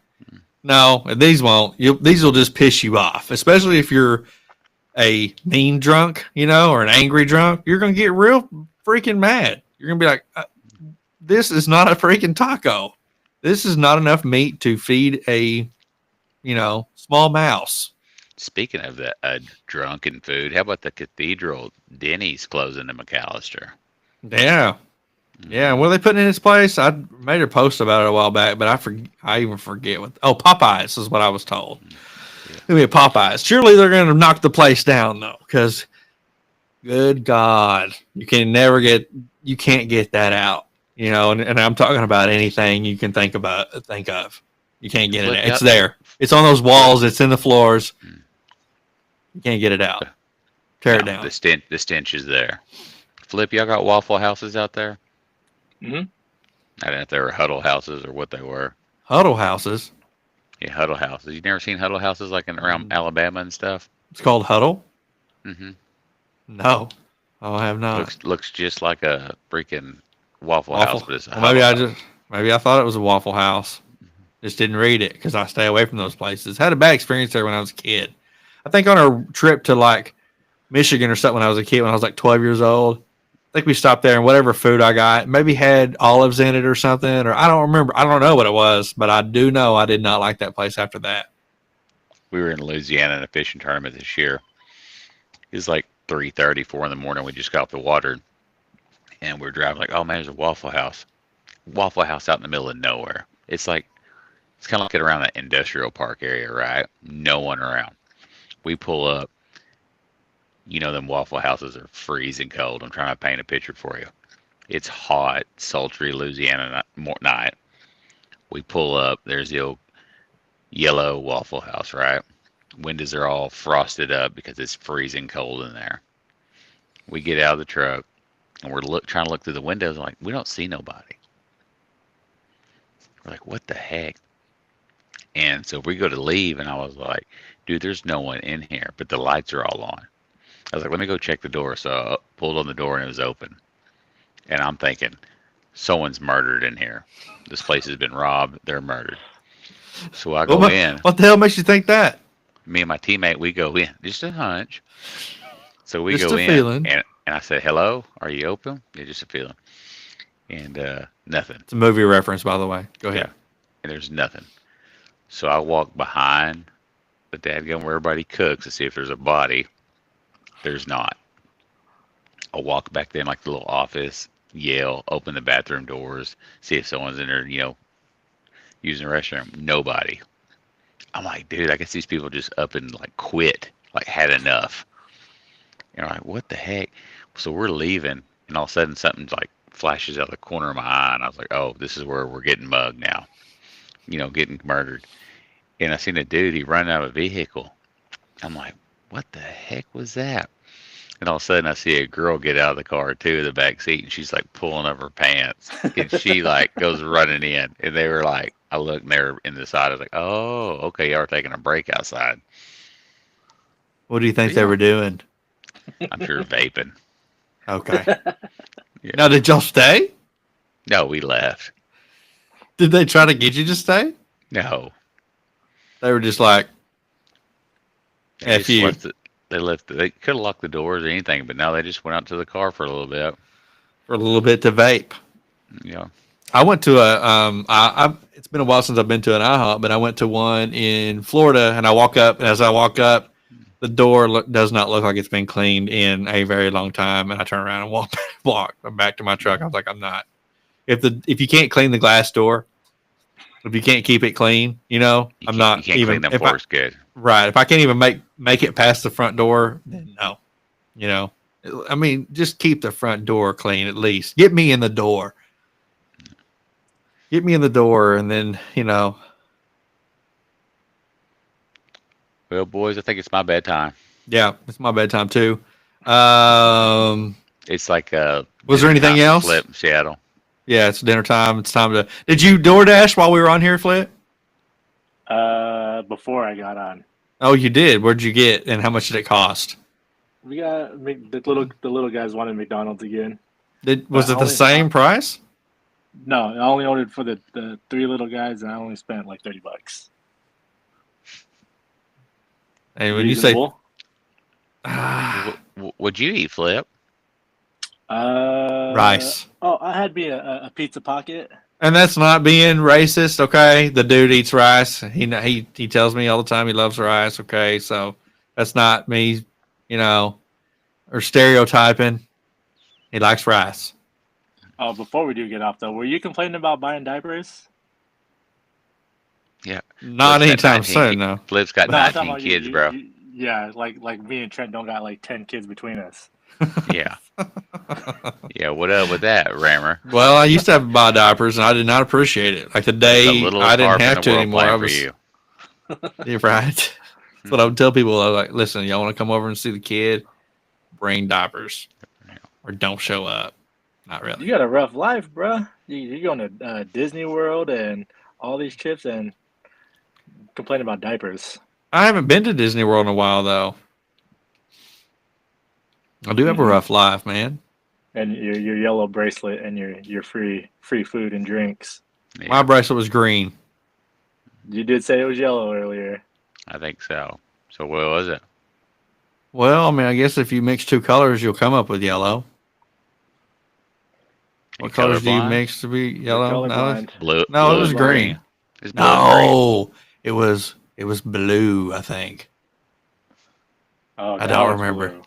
No, these won't. These will just piss you off, especially if you're a mean drunk, or an angry drunk. You're going to get real freaking mad. You're going to be like, this is not a freaking taco. This is not enough meat to feed a, small mouse. Speaking of that drunken food, how about the Cathedral Denny's closing in McAllister? Yeah. Yeah, what are they putting in its place? I made a post about it a while back, but I even forget what. Oh, Popeyes is what I was told. It'll be Popeyes. Surely they're going to knock the place down though, because good God, you can't get that out. And I'm talking about anything you can think of. You can't get it out. It's there. It's on those walls. It's in the floors. You can't get it out. Tear it down. The stench is there. Flip, y'all got Waffle Houses out there? Mm-hmm. I don't know if they were huddle houses or what they were. Huddle houses. Yeah, huddle houses. You never seen huddle houses like around Alabama and stuff? It's called Huddle. Mm-hmm. No, I have not. Looks just like a freaking Waffle House, but it's a well, maybe I thought it was a Waffle House. Just didn't read it because I stay away from those places. Had a bad experience there when I was a kid. I think on a trip to like Michigan or something when I was a kid, when I was like 12 years old. I think we stopped there and whatever food I got, maybe had olives in it or something, or I don't remember. I don't know what it was, but I do know I did not like that place after that. We were in Louisiana in a fishing tournament this year. It was like 3:30, 4 in the morning. We just got off the water, and we're driving like, oh man, there's a Waffle House. Waffle House out in the middle of nowhere. It's kind of like around that industrial park area, right? No one around. We pull up. Them Waffle Houses are freezing cold. I'm trying to paint a picture for you. It's hot, sultry Louisiana night. We pull up. There's the old yellow Waffle House, right? Windows are all frosted up because it's freezing cold in there. We get out of the truck, and we're trying to look through the windows. And we don't see nobody. We're like, what the heck? And so we go to leave, and I was like, dude, there's no one in here, but the lights are all on. I was like, let me go check the door. So I pulled on the door and it was open. And I'm thinking, someone's murdered in here. This place has been robbed. They're murdered. So I go in. What the hell makes you think that? Me and my teammate, we go in. Just a hunch. So we Just go a in. feeling. And I said, hello, are you open? Yeah, just a feeling. And nothing. It's a movie reference, by the way. Go ahead. Yeah. And there's nothing. So I walk behind the dadgum where everybody cooks to see if there's a body. There's not. I'll walk back there in like the little office, yell, open the bathroom doors, see if someone's in there, using the restroom. Nobody. I'm like, dude, I guess these people just up and like quit, like had enough. And I'm like, what the heck? So we're leaving, and all of a sudden something like flashes out of the corner of my eye, and I was like, oh, this is where we're getting mugged now. Getting murdered. and I seen a dude. He run out of a vehicle. I'm like, what the heck was that? And all of a sudden, I see a girl get out of the car too, in the back seat, and she's like pulling up her pants, and she like goes running in. And they were like, I looked, and they were in the side. I was like, oh, okay, y'all are taking a break outside. What do you think But they yeah, were doing? I'm sure vaping. Okay. Yeah. Now, did y'all stay? No, we left. Did they try to get you to stay? No, They were just like, they F just you. left it. They left. They could have locked the doors or anything, but no, they just went out to the car for a little bit. For a little bit to vape. Yeah. I went to it's been a while since I've been to an IHOP, but I went to one in Florida, and I walk up, and as I walk up, the door does not look like it's been cleaned in a very long time, and I turn around and walk back to my truck. I was like, I'm not. If you can't clean the glass door, if you can't keep it clean, I'm You not can't even clean them if I floors good. right. If I can't even make it past the front door, then no. You know, I mean, just keep the front door clean at least. Get me in the door. Get me in the door, and then Well, boys, I think it's my bedtime. yeah, it's my bedtime too. Um, It's like was there dinner anything time for else? Flip in Seattle. Yeah, it's dinner time. It's time to. Did you DoorDash while we were on here, Flip? Before I got on, Oh, you did. Where'd you get, and how much did it cost? we got the little guys wanted McDonald's again. Was But it the same price? No, I only ordered for the three little guys, and I only spent like $30. And when you say Reasonable. Would you eat, Flip? rice, Oh, I had me a pizza pocket. and that's not being racist, okay? The dude eats rice. He tells me all the time he loves rice. Okay, so that's not me, or stereotyping. He likes rice. Oh, before we do get off though, were you complaining about buying diapers? Yeah. Not Flip's got anytime 19 soon, no. Flip's got No, I'm talking 19 about kids, bro. yeah, like me and Trent don't got like 10 kids between us. Yeah. Yeah. What up with that, Rammer? Well, I used to have to buy diapers, and I did not appreciate it. Like the The day littlest I didn't harp in have the to world anymore, playing I for was you. yeah, right. That's what I would tell people. I was like, listen, y'all want to come over and see the kid? Bring diapers, or don't show up. Not You really. got a rough life, bruh. You're going to Disney World and all these trips and complaining about diapers. I haven't been to Disney World in a while, though. I do have a Mhm. rough life, man. And your yellow bracelet and your free food and drinks. Yeah, My bracelet was green. You did say it was yellow earlier. I think so. So what was it? Well, I mean, I guess if you mix two colors, you'll come up with yellow. You What colors do you colorblind? mix to be You're yellow? colorblind. Blue. No, it Blue was and green. It's blue and green. No, it was blue. I think. Oh, I that don't was remember. blue.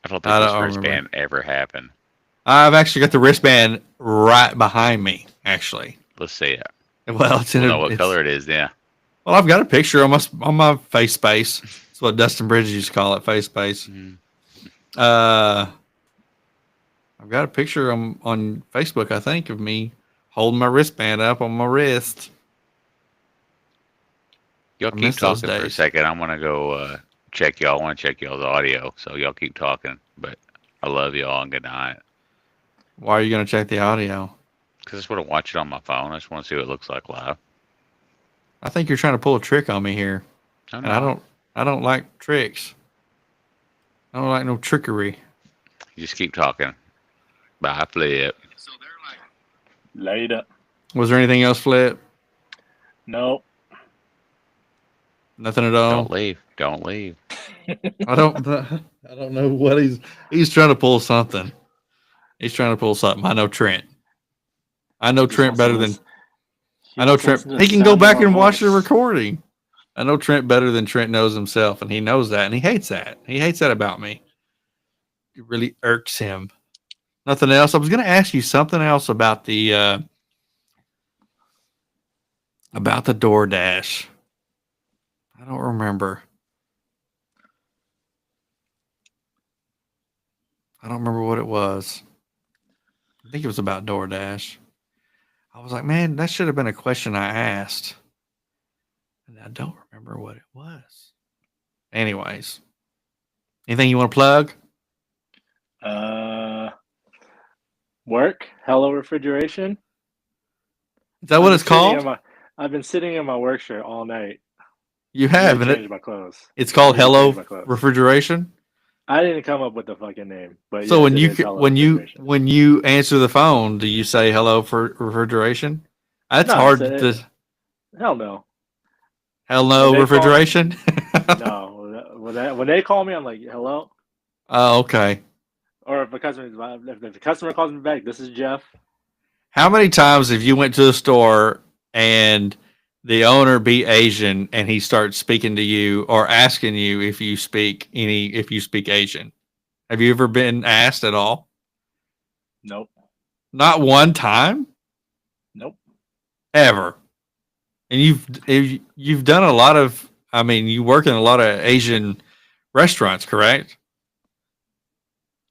I don't I think this don't wristband remember. ever happened. I've actually got the wristband right behind me. Actually, Let's see it. well, it's in We'll a. know what color it is then. Well, I've got a picture on my face space. That's what Dustin Bridges used to call it, face space. Mhm. I've got a picture on Facebook, I think, of me holding my wristband up on my wrist. Y'all I keep miss those talking for a days. second. I'm gonna go check y'all. I want to check y'all's audio. So y'all keep talking. But I love y'all and good night. Why are you going to check the audio? Because I just want to watch it on my phone. I just want to see what it looks like live. I think you're trying to pull a trick on me here, No, and no. I don't like tricks. I don't like no trickery. You just keep talking. Bye, Flip. Later. Was there anything else, Flip? Nope. Nothing at all. Don't leave. Don't leave. I don't know what he's trying to pull something. He's trying to pull something. I know Trent. I know Trent better than I know Trent. He can go back and watch the recording. I know Trent better than Trent knows himself, and he knows that, and he hates that. He hates that about me. It really irks him. Nothing else. I was going to ask you something else about the DoorDash. I don't remember. I don't remember what it was. I think it was about DoorDash. I was like, man, that should have been a question I asked. And I don't remember what it was. Anyways, anything you want to plug? Work. Hello Refrigeration. Is that what it's called? I've been sitting in my work shirt all night. You I have, need to and change my clothes. it's called I need to Hello change my clothes. Refrigeration. I didn't come up with the fucking name, but So yes, it is Hello Refrigeration. when you answer the phone, do you say hello for refrigeration? That's No, hard it's to. Hell no. Hello When they refrigeration. No, when they call me, I'm like, hello. Oh, okay. Or if the customer calls me back, this is Jeff. How many times have you went to the store and the owner be Asian and he starts speaking to you or asking you if you speak Asian? Have you ever been asked at all? Nope. Not one time? Nope. Ever. And you've done a lot of, I mean, you work in a lot of Asian restaurants, correct?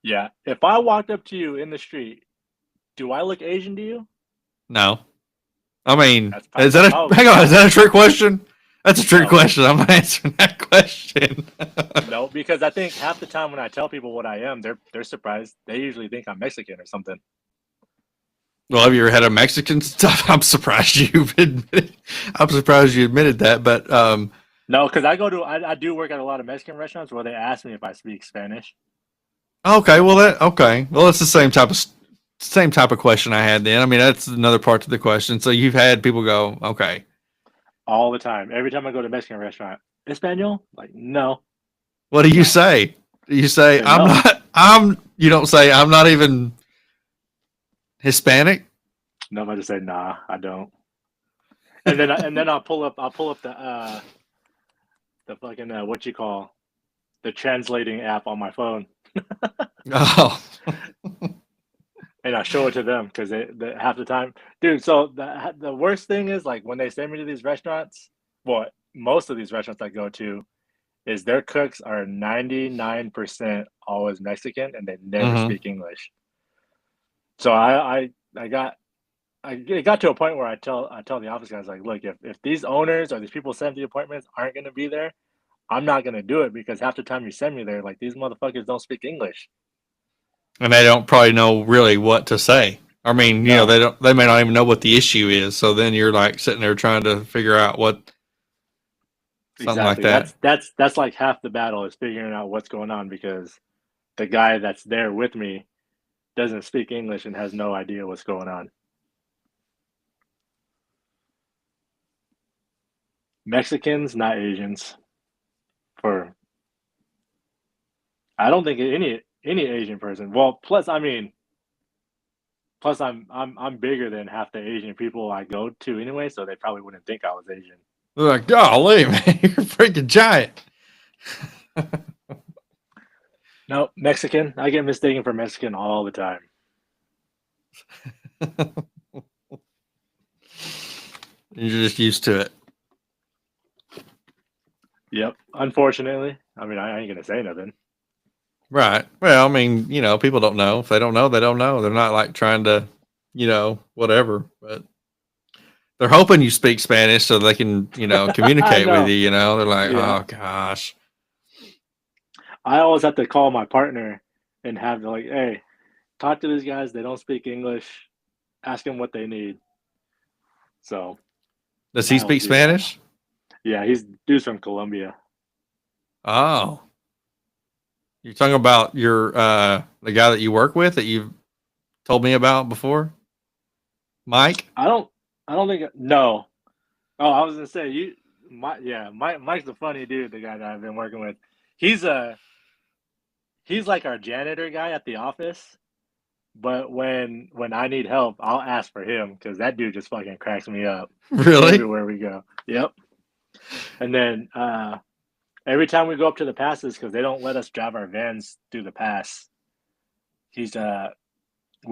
Yeah. If I walked up to you in the street, do I look Asian to you? No. I mean, That's hang on, is that a trick question? That's a trick No. question. I'm not answering that question. No, because I think half the time when I tell people what I am, they're surprised. They usually think I'm Mexican or something. Well, have you ever had a Mexican stuff? I'm surprised you admitted that, but No, because I do work at a lot of Mexican restaurants where they ask me if I speak Spanish. okay, well it's the same type of question I had then. I mean, that's another part to the question. So you've had people go, okay, All the time. Every time I go to a Mexican restaurant, Espanol? Like, no. what do you say? Do you say No. you don't say I'm not even Hispanic? No, I just say nah, I don't. And then I'll pull up the fucking what you call the translating app on my phone, Oh, and I show it to them because they half the time, dude. So the worst thing is like when they send me to these restaurants. Well, most of these restaurants I go to is their cooks are 99% always Mexican and they never Mhm. speak English. So it got to a point where I tell the office guys like, look, if these owners or these people sent the appointments aren't going to be there, I'm not going to do it because half the time you send me there, like these motherfuckers don't speak English. and they don't probably know really what to say. I mean, you know, No. they may not even know what the issue is. So then you're like sitting there trying to figure out something like that. That's like half the battle is figuring out what's going on because the guy that's there with me doesn't speak English and has no idea what's going on. Mexicans, not Asians. I don't think any Asian person. Well, plus I'm bigger than half the Asian people I go to anyway, so they probably wouldn't think I was Asian. They're like, golly, man, you're a freaking giant. No, Mexican. I get mistaken for Mexican all the time. You're just used to it. Yep. Unfortunately. I mean, I ain't gonna say nothing. Right. Well, I mean, you know, people don't know. If they don't know, they don't know. They're not like trying to, you know, whatever. But they're hoping you speak Spanish so they can, you know, communicate with you. You know, they're like, Yeah. oh gosh. I always have to call my partner and have like, hey, talk to these guys. They don't speak English. Ask them what they need. So Does he I speak do that. Spanish? Yeah, dude's from Colombia. Oh. You're talking about your the guy that you work with that you've told me about before? Mike? I don't think no. Oh, I was gonna say Mike's the funny dude, the guy that I've been working with. He's like our janitor guy at the office. But when I need help, I'll ask for him because that dude just fucking cracks me up Really? everywhere we go. Yep. And then every time we go up to the passes, because they don't let us drive our vans through the pass, we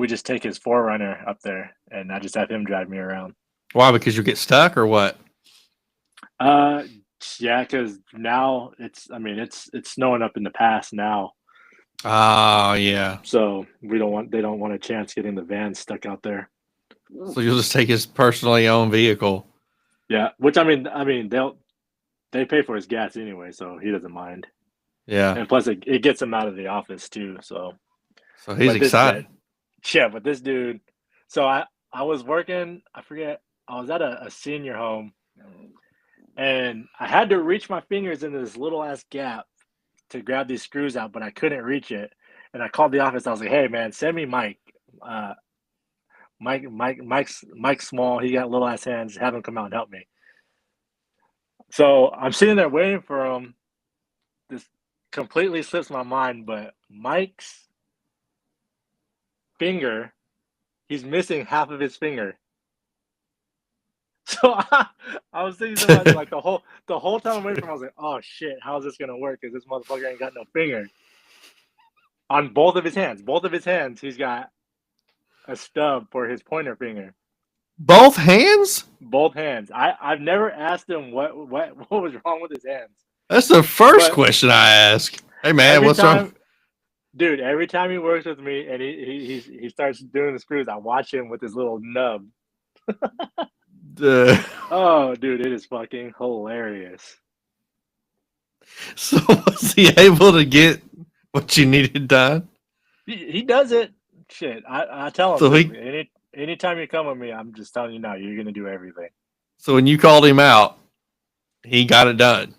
just take his 4Runner up there, and I just have him drive me around. Why? Because you get stuck or what? Yeah, because now it's snowing up in the pass now. Oh, yeah. So they don't want a chance getting the van stuck out there. So you'll just take his personally owned vehicle. Yeah, which I mean they pay for his gas anyway, so he doesn't mind. Yeah. And plus, it gets him out of the office too. So, So he's but this, excited. yeah, but this dude. So I was working. I forget. I was at a senior home, and I had to reach my fingers into this little ass gap to grab these screws out, but I couldn't reach it. And I called the office. I was like, "Hey, man, send me Mike. Uh, Mike's small. He got little ass hands. Have him come out and help me." So I'm sitting there waiting for him. This completely slips my mind, but Mike's finger, he's missing half of his finger. So I was thinking to myself, like the whole time I'm waiting for him, I was like, "Oh shit, how's this gonna work? Because this motherfucker ain't got no finger." On both of his hands, he's got a stub for his pointer finger. Both hands? Both hands. I've never asked him what was wrong with his hands. That's the first But question I ask. Hey man, every what's wrong? time, dude, every time he works with me and he starts doing the screws, I watch him with his little nub. Oh, dude, it is fucking hilarious. So was he able to get what you needed done? He does it. Shit, I tell him. So Anytime you come with me, I'm just telling you now, you're gonna do everything. So when you called him out, he got it done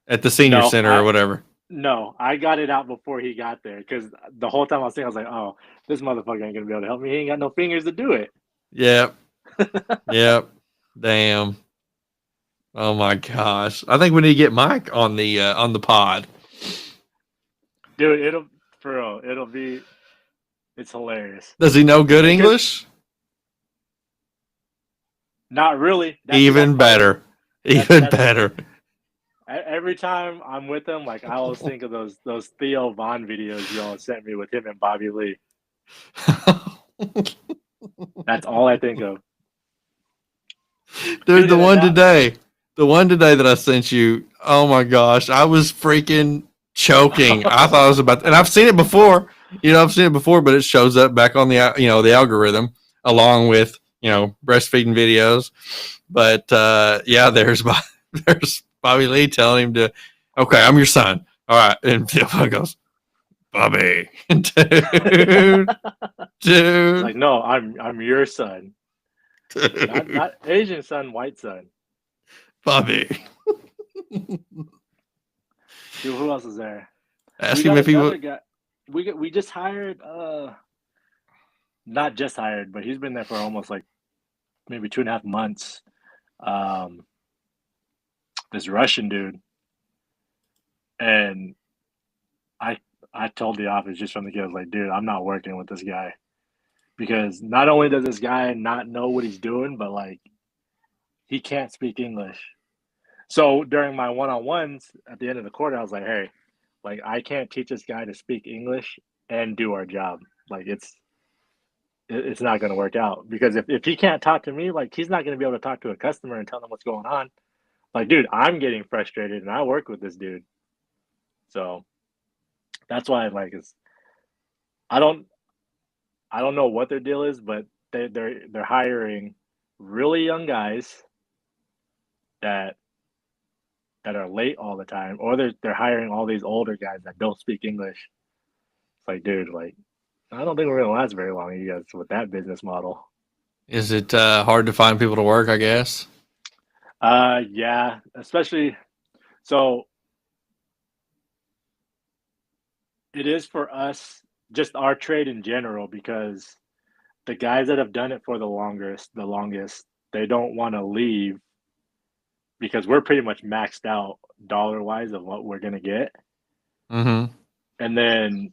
at the senior center or whatever. No, I got it out before he got there because the whole time I was thinking, I was like, "Oh, this motherfucker ain't gonna be able to help me. He ain't got no fingers to do it." Yep. Yep. Damn. Oh my gosh. I think we need to get Mike on the pod. Dude, it'll be, it's hilarious. Does he know good English? Not really. Even better. Even better. Every time I'm with him, like I always think of those Theo Von videos you all sent me with him and Bobby Lee. That's all I think of. Dude, the one today that I sent you, oh my gosh, I was freaking choking. I thought I was about, and I've seen it before. I've seen it before, but it shows up back on the the algorithm along with breastfeeding videos. But yeah, there's Bobby Lee telling him to, okay, I'm your son. All right, and Theo goes, Bobby, dude. It's like, no, I'm your son. Not Asian son, white son. Bobby. Dude, who else is there? Ask him if he would. We just hired. Not just hired, but he's been there for almost like maybe 2.5 months. This Russian dude, and I told the office just from the get, I was like, dude, I'm not working with this guy. Because not only does this guy not know what he's doing, but like he can't speak English. So during my one-on-ones at the end of the quarter, I was like, hey, like I can't teach this guy to speak English and do our job. Like it's not going to work out because if he can't talk to me, like he's not going to be able to talk to a customer and tell them what's going on. Like, dude, I'm getting frustrated and I work with this dude. So that's why like I don't know what their deal is, but they're hiring really young guys that are late all the time, or they're hiring all these older guys that don't speak English. It's like, dude, like I don't think we're gonna last very long, you guys, with that business model. Is it hard to find people to work, I guess? Yeah, especially so it is for us, just our trade in general, because the guys that have done it for the longest, they don't want to leave because we're pretty much maxed out dollar wise of what we're gonna get. Mm-hmm. And then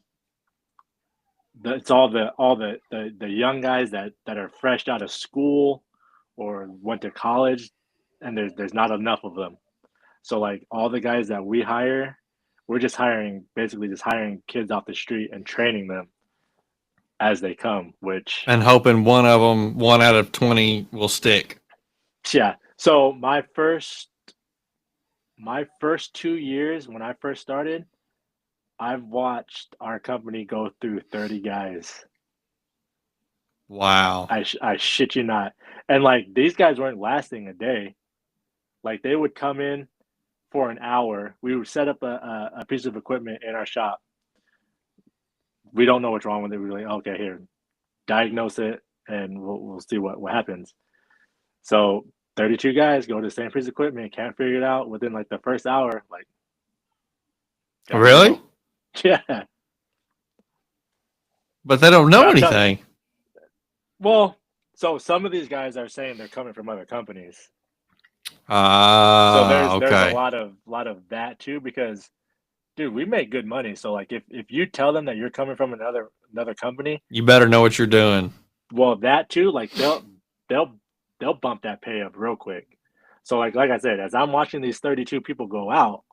it's all the young guys that are fresh out of school or went to college, and there's not enough of them. So like all the guys that we hire, we're just hiring kids off the street and training them as they come, and hoping one out of 20 will stick. Yeah. So my first 2 years when I first started, I've watched our company go through 30 guys. Wow. I shit you not. And like these guys weren't lasting a day. Like they would come in for an hour. We would set up a piece of equipment in our shop. We don't know what's wrong with it. We're like, okay, here, diagnose it, and we'll see what happens. So 32 guys go to the same piece of equipment, can't figure it out within like the first hour. Like, gotta Really? go. Yeah. But they don't know But I'm telling- anything. Well, so some of these guys are saying they're coming from other companies. So Ah, there's okay. a lot of that too, because dude, we make good money. So like if you tell them that you're coming from another company, You better know what you're doing. well that too, like they'll bump that pay up real quick. So like I said, as I'm watching these 32 people go out,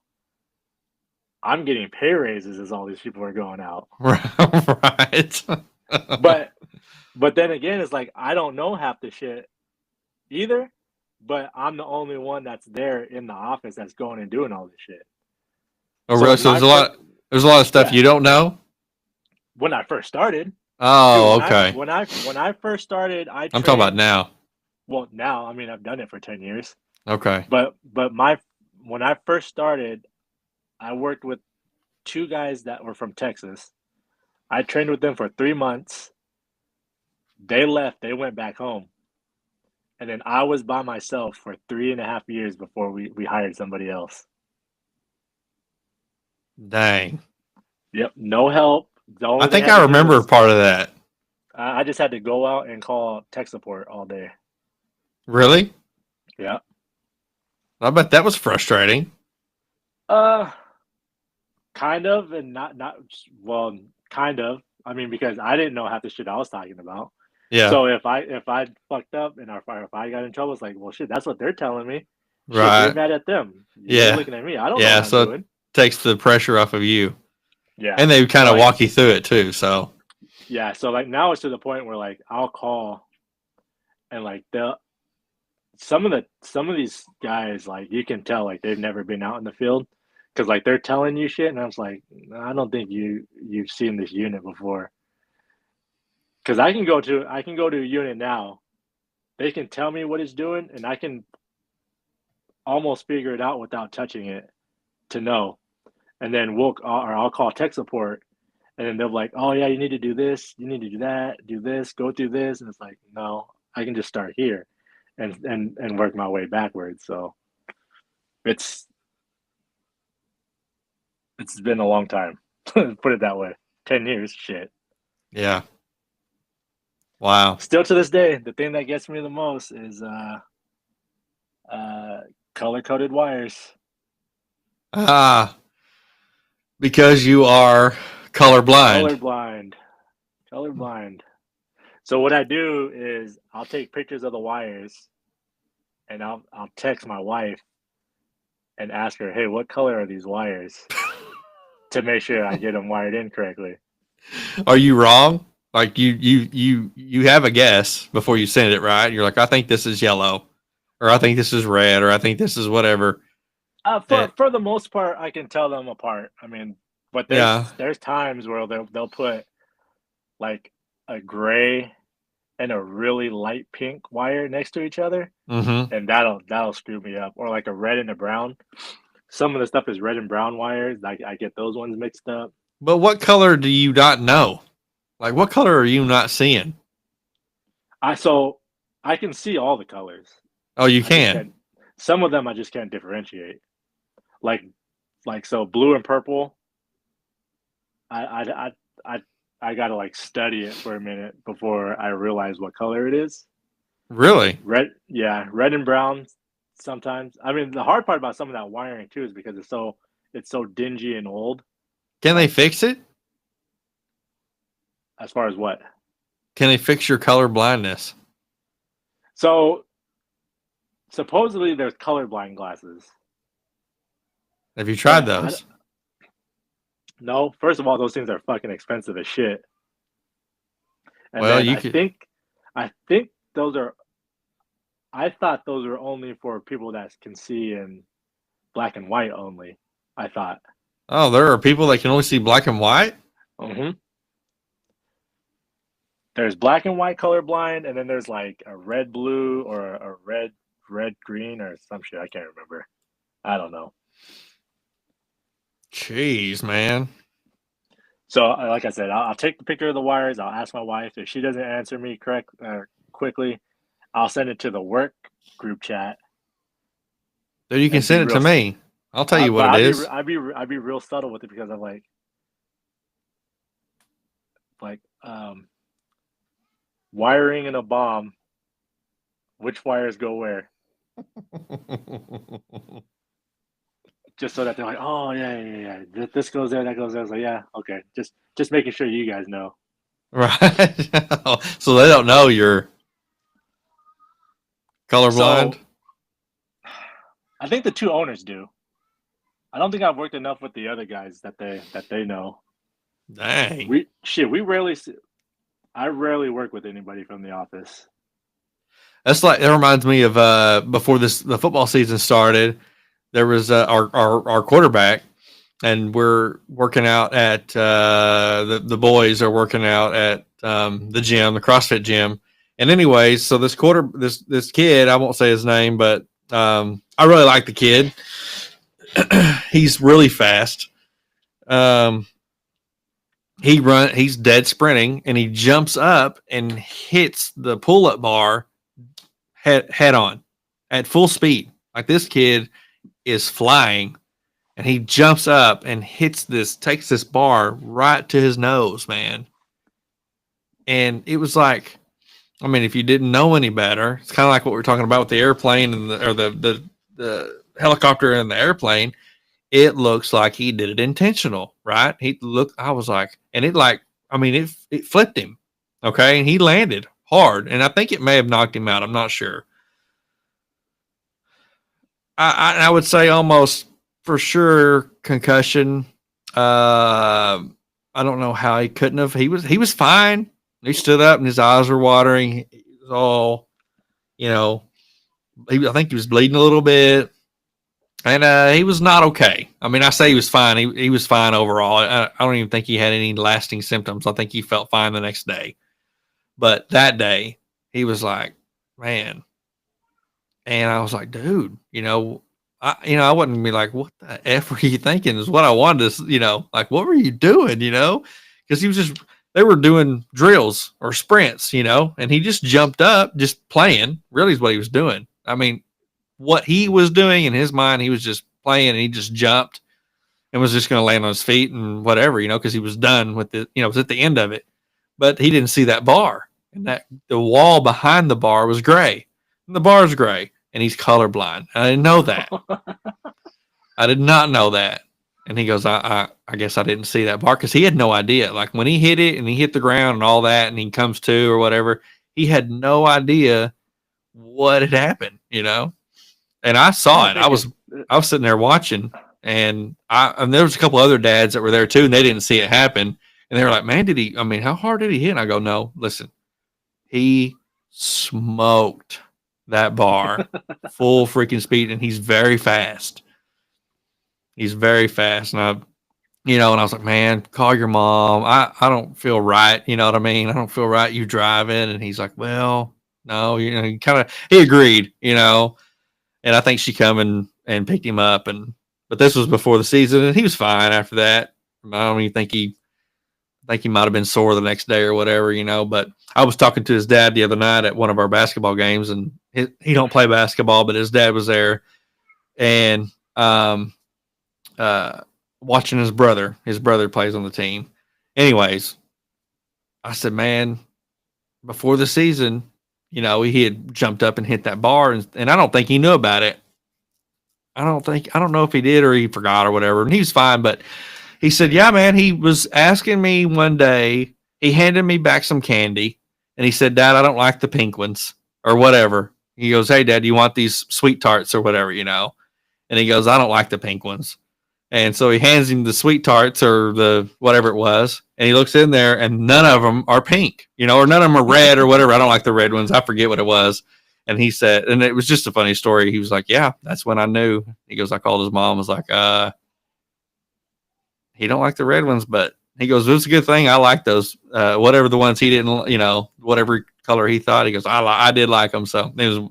I'm getting pay raises as all these people are going out. Right. But then again, it's like I don't know half the shit either, but I'm the only one that's there in the office that's going and doing all this shit. Oh, So really? So there's a lot of stuff Yeah. you don't know? When I first started, Oh, dude, okay. when I first started, I I'm talking about trained. now. Well, now I mean I've done it for 10 years, Okay. but when I first started, I worked with two guys that were from Texas. I trained with them for 3 months. They left. They went back home. And then I was by myself for 3.5 years before we hired somebody else. Dang. Yep, no help. The only I thing think had I to do remember was part of that. I just had to go out and call tech support all day. Really? Yeah. I bet that was frustrating. Uh, kind of, and not well, kind of. I mean, because I didn't know half the shit I was talking about. Yeah. So if I fucked up and if I got in trouble, it's like, well, shit, that's what they're telling me. Shit, Right. you're mad at them. Yeah. You're looking at me. I don't know Yeah. what I'm So doing. it takes the pressure off of you. Yeah. And they kind of Like- walk you through it too. So Yeah. So like now it's to the point where like I'll call and like some of these guys, like you can tell like they've never been out in the field because like they're telling you shit and I was like, I don't think you've seen this unit before. Because I can go to a unit now, they can tell me what it's doing and I can almost figure it out without touching it to know. And then I'll call tech support and then they'll be like, oh yeah, you need to do this, you need to do that, do this, go through this, and it's like, no, I can just start here and work my way backwards. So it's been a long time. Put it that way. 10 years, shit. yeah. Wow. Still to this day, the thing that gets me the most is color coded wires. Ah, because you are colorblind. Colorblind. So what I do is I'll take pictures of the wires and I'll text my wife and ask her, hey, what color are these wires? To make sure I get them wired in correctly. Are you wrong? Like you have a guess before you send it, right? You're like, I think this is yellow, or I think this is red, or I think this is whatever. For the most part, I can tell them apart. I mean, but there's times where they'll put like a gray and a really light pink wire next to each other, Mm-hmm. and that'll screw me up. Or like a red and a brown. Some of the stuff is red and brown wires. I get those ones mixed up. But what color do you not know? Like, what color are you not seeing? So I can see all the colors. Oh, you I just can. can't- Some of them I just can't differentiate. Like so, blue and purple. I gotta like study it for a minute before I realize what color it is. Really? Red and brown. Sometimes, I mean, the hard part about some of that wiring too is because it's so dingy and old. Can they fix it? As far as what? Can they fix your color blindness? So supposedly there's colorblind glasses. Have you tried Yeah, those? No, first of all, those things are fucking expensive as shit. And Well, then you I could- think those are. I thought those were only for people that can see in black and white only. I thought. Oh, there are people that can only see black and white? Mm-hmm. There's black and white colorblind, and then there's like a red blue or a red green or some shit. I can't remember. I don't know. Jeez, man. So, like I said, I'll take the picture of the wires. I'll ask my wife if she doesn't answer me quickly. I'll send it to the work group chat Dude, you can and be send it real. to me. I'll tell you But what it is. I'd be real subtle with it because I'm like wiring in a bomb. Which wires go where? Just so that they're like, oh yeah. This goes there, that goes there. I was like, yeah, okay. Just making sure you guys know. Right. So they don't know you're colorblind. So, I think the two owners do. I don't think I've worked enough with the other guys that they know. Dang. I rarely work with anybody from the office. That's like, that reminds me of before the football season started. There was our quarterback, and we're working out at the boys are working out at the gym, the CrossFit gym. And anyways, so this kid, I won't say his name, but I really like the kid. He's really fast. He's dead sprinting, and he jumps up and hits the pull-up bar head on at full speed. Like, this kid is flying, and he jumps up and takes this bar right to his nose, man. And it was like, I mean, if you didn't know any better, it's kind of like what we were talking about with the airplane and the helicopter and the airplane. It looks like he did it intentional, right? I was like, and it flipped him. Okay. And he landed hard. And I think it may have knocked him out. I'm not sure. I would say almost for sure concussion. I don't know how he couldn't have. He was fine. He stood up and his eyes were watering. He was all, I think he was bleeding a little bit. And he was not okay. I mean, I say he was fine. He was fine overall. I don't even think he had any lasting symptoms. I think he felt fine the next day. But that day, he was like, man. And I was like, dude, I wouldn't be like, what the F were you thinking is what I wanted to, like, what were you doing, Because they were doing drills or sprints, and he just jumped up, just playing, really is what he was doing. I mean, what he was doing in his mind, he was just playing, and he just jumped and was just going to land on his feet and whatever, because he was done with it, it was at the end of it. But he didn't see that bar, and that the wall behind the bar was gray, and the bar is gray, and he's colorblind. I didn't know that. I did not know that. And he goes, I guess I didn't see that bar, because he had no idea. Like, when he hit it and he hit the ground and all that, and he comes to or whatever, he had no idea what had happened, And I saw it. I was sitting there watching, and there was a couple other dads that were there too, and they didn't see it happen. And they were like, man, how hard did he hit? And I go, no, listen, he smoked that bar full freaking speed, and he's very fast. He's very fast. And and I was like, man, call your mom. I don't feel right. You know what I mean? I don't feel right you driving. And he's like, well, no, he agreed, and I think she come and picked him up, but this was before the season, and he was fine after that. I don't even think he might have been sore the next day or whatever, but I was talking to his dad the other night at one of our basketball games, and he don't play basketball, but his dad was there, and watching his brother plays on the team. Anyways, I said, man, before the season, he had jumped up and hit that bar, and I don't think he knew about it. I don't know if he did or he forgot or whatever. And he was fine, but he said, yeah, man, he was asking me one day, he handed me back some candy, and he said, Dad, I don't like the pink ones or whatever. He goes, hey, Dad, do you want these sweet tarts or whatever, And he goes, I don't like the pink ones. And so he hands him the sweet tarts or the whatever it was, and he looks in there, and none of them are pink, or none of them are red or whatever. I don't like the red ones. I forget what it was. And he said, and it was just a funny story. He was like, yeah, that's when I knew. He goes, I called his mom, was like, he don't like the red ones, but he goes, it was a good thing I like those, whatever the ones he didn't, whatever color he thought. He goes, I did like them. So it was,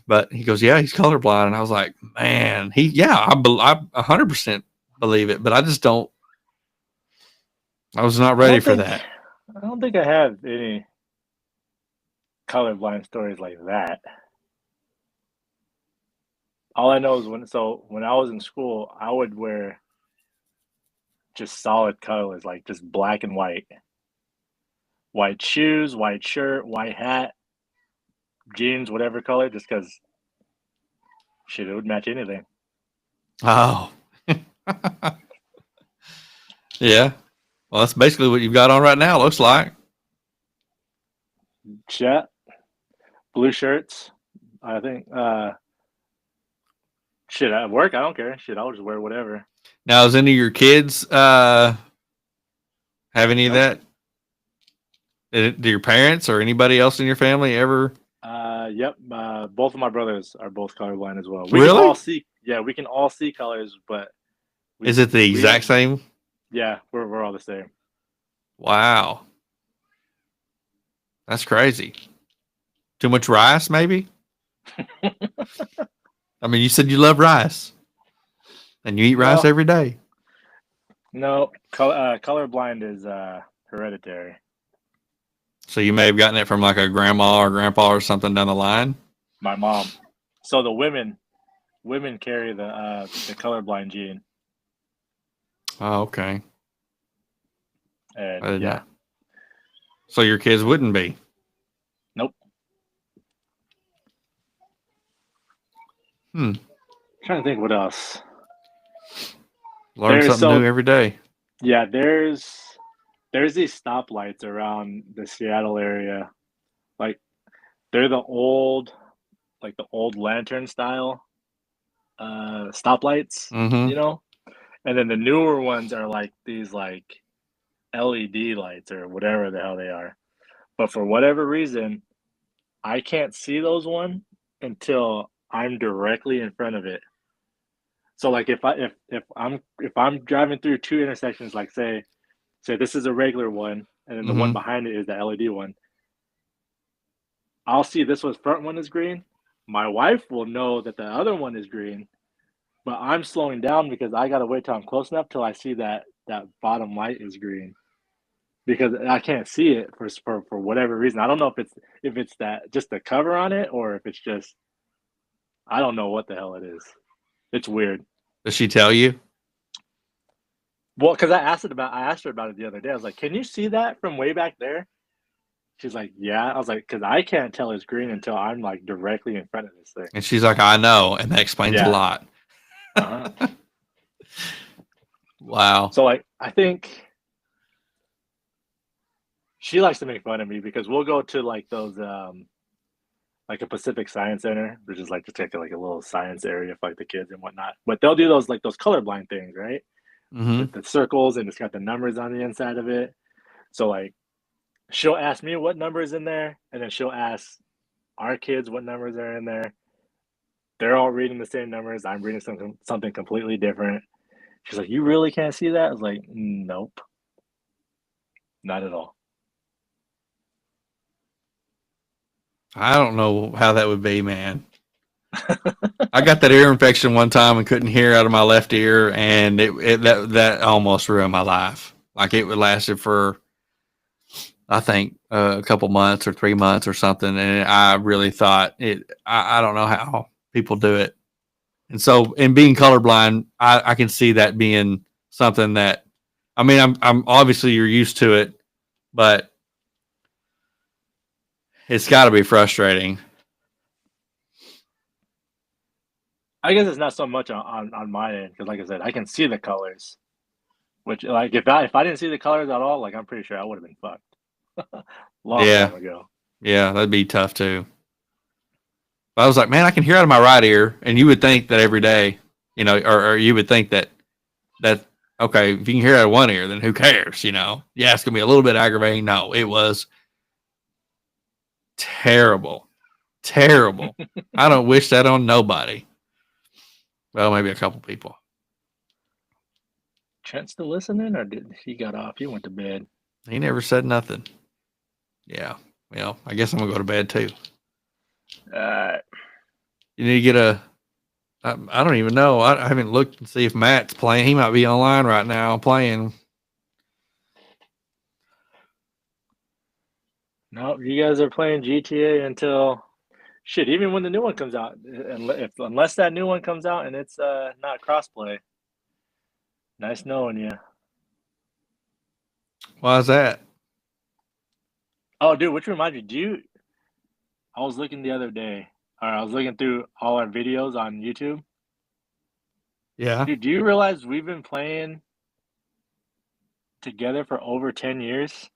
But he goes, yeah, he's colorblind. And I was like, man, I 100% believe it, but I just don't. I was not ready for that. I don't think I have any colorblind stories like that. All I know is when I was in school, I would wear just solid colors, like just black and white. White shoes, white shirt, white hat, jeans, whatever color, just because shit, it would match anything. Oh, yeah. Well, that's basically what you've got on right now. Looks like. Yeah, blue shirts. I think. Shit, at work, I don't care. Shit, I'll just wear whatever. Now, does any of your kids have any of that? Do your parents or anybody else in your family ever? Yep. Both of my brothers are both colorblind as well. Really? We can all see colors, but Is it the exact same? Yeah, we're all the same. Wow. That's crazy. Too much rice, maybe? I mean, you said you love rice. And you eat rice every day. No, colorblind is hereditary. So you may have gotten it from like a grandma or grandpa or something down the line? My mom. So the women carry the colorblind gene. Oh, okay. And yeah. So your kids wouldn't be? Nope. Trying to think what else. Learn something new every day. Yeah, there's these stoplights around the Seattle area. Like they're the old lantern style stoplights, you know? And then the newer ones are like these like LED lights or whatever the hell they are. But for whatever reason, I can't see those one until I'm directly in front of it. So like if I'm driving through two intersections, like say this is a regular one, and then the one behind it is the LED one, I'll see this front one is green. My wife will know that the other one is green, but I'm slowing down because I gotta wait till I'm close enough till I see that bottom light is green, because I can't see it for whatever reason. I don't know if it's that just the cover on it, or if it's just, I don't know what the hell it is. It's weird. Does she tell you? Well, because I asked her about it the other day. I was like, "Can you see that from way back there?" She's like, "Yeah." I was like, "Because I can't tell it's green until I'm like directly in front of this thing." And she's like, "I know," and that explains a lot. Wow. So like, I think she likes to make fun of me because we'll go to like those like a Pacific Science Center, which is like to take like a little science area for like the kids and whatnot. But they'll do those colorblind things, right? The circles, and it's got the numbers on the inside of it. So like, she'll ask me what number is in there, and then she'll ask our kids what numbers are in there. They're all reading the same numbers. I'm reading something completely different. She's like, "You really can't see that?" I was like, "Nope, not at all." I don't know how that would be, man. I got that ear infection one time and couldn't hear out of my left ear, and that almost ruined my life. Like it would lasted for, I think, a couple months or 3 months or something, and I really thought it. I don't know how people do it, and so in being colorblind, I can see that being something that, I mean, I'm obviously you're used to it, but it's got to be frustrating. I guess it's not so much on my end, because like I said, I can see the colors. Which, like, if I didn't see the colors at all, like, I'm pretty sure I would have been fucked long time ago. Yeah, that'd be tough too. But I was like, man, I can hear out of my right ear, and you would think that every day, you know, or you would think that okay, if you can hear out of one ear, then who cares, you know? Yeah, it's gonna be a little bit aggravating. No, it was terrible. I don't wish that on nobody. Well, maybe a couple people. Trent still listening, or did he got off? He went to bed. He never said nothing. Yeah. Well, I guess I'm gonna go to bed too. All right. You need to get a. I don't even know. I haven't looked and see if Matt's playing. He might be online right now playing. No, you guys are playing GTA until shit. Even when the new one comes out, unless that new one comes out and it's not crossplay. Nice knowing you. Why is that? Oh, dude, which reminds me, I was looking the other day, or I was looking through all our videos on YouTube. Yeah. Dude, do you realize we've been playing together for over 10 years?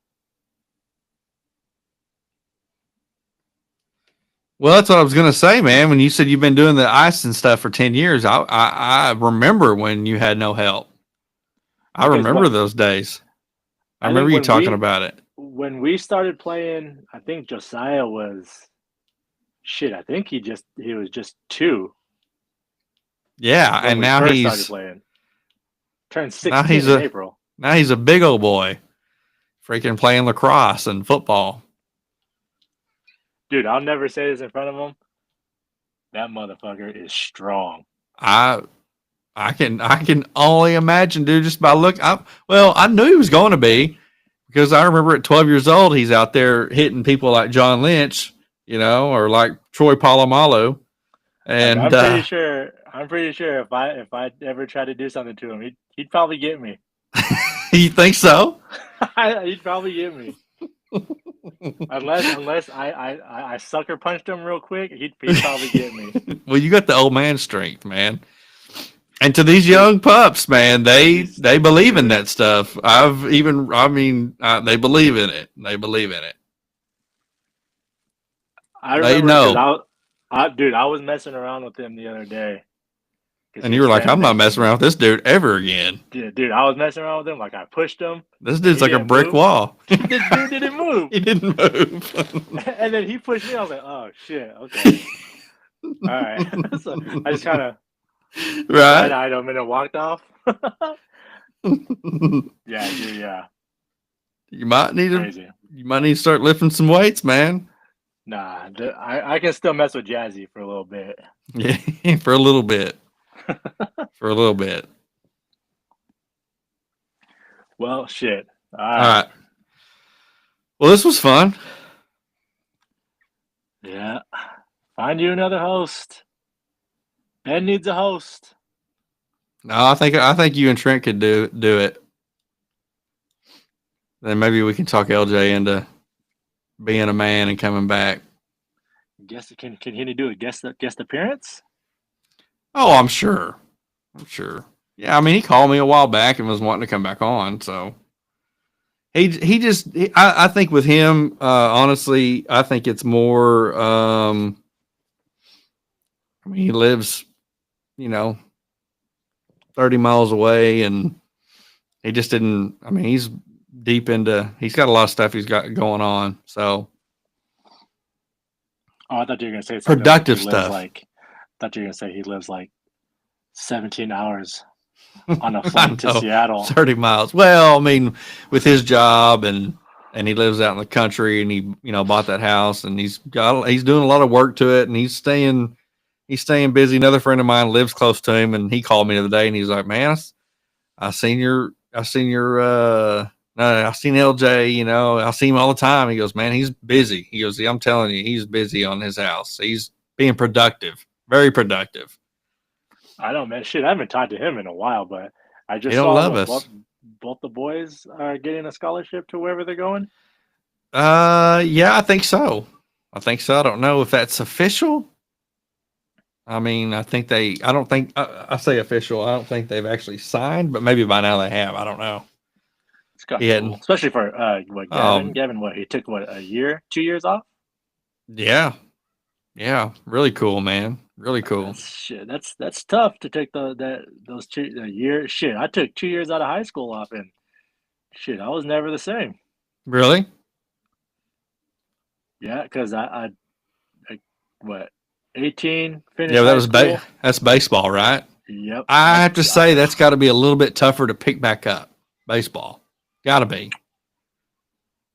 Well, that's what I was gonna say, man. When you said you've been doing the ice and stuff for 10 years, I remember when you had no help. I Because remember those days. I remember you talking about it. When we started playing, I think Josiah was shit. I think he was just 2 Yeah, when and we now first he's started playing. Turned now 16 he's in a April. now he's a big old boy, freaking playing lacrosse and football. Dude, I'll never say this in front of him. That motherfucker is strong. I can only imagine, dude, just by look. I knew he was going to be because I remember at 12 years old, he's out there hitting people like John Lynch, or like Troy Polamalu. And I'm pretty sure if I ever tried to do something to him, he'd probably get me. You think so? He'd probably get me. Unless I sucker punched him real quick, he'd probably get me. Well, you got the old man strength, man. And to these young pups, man, they believe in that stuff. They believe in it. They believe in it. I remember, they know. Dude, I was messing around with him the other day. And you were like, I'm not messing around with this dude ever again. Dude, I was messing around with him. Like, I pushed him. This dude's like a brick wall. This dude didn't move. He didn't move. And then he pushed me. I was like, oh, shit. Okay. All right. So I just kind of eyed him and then walked off. Yeah, dude, yeah. You might need to start lifting some weights, man. Nah, I can still mess with Jazzy for a little bit. Yeah, for a little bit. For a little bit. Well, shit. All right. Well, this was fun. Yeah. Find you another host. Ben needs a host. No, I think you and Trent could do it. Then maybe we can talk LJ into being a man and coming back. Can he do a guest appearance? Oh, I'm sure. Yeah, I mean, he called me a while back and was wanting to come back on. So I think with him, honestly, I think it's more. He lives, 30 miles away, and he just didn't. I mean, he's deep into. He's got a lot of stuff he's got going on. So. Oh, I thought you were gonna say productive stuff. I thought you were gonna say he lives like 17 hours on a flight to Seattle. 30 miles. Well, I mean, with his job and he lives out in the country, and he bought that house, and he's doing a lot of work to it, and he's staying busy. Another friend of mine lives close to him, and he called me the other day, and he's like, "Man, I seen LJ, I see him all the time." He goes, "Man, he's busy." He goes, "I'm telling you, he's busy on his house. He's being productive, very productive." I know, man. Shit, I haven't talked to him in a while, but I just saw both the boys are getting a scholarship to wherever they're going. Yeah, I think so. I don't know if that's official. I mean, I don't think I say official. I don't think they've actually signed, but maybe by now they have. I don't know. It's got cool. Especially for Gavin. Gavin, he took 2 years off? Yeah. Really cool, man. Really cool. That's tough to take those 2 years. Shit, I took 2 years out of high school off, and shit, I was never the same. Really? Yeah, because I 18 finished. Yeah, that was that's baseball, right? Yep. I have to say that's got to be a little bit tougher to pick back up. Baseball, got to be.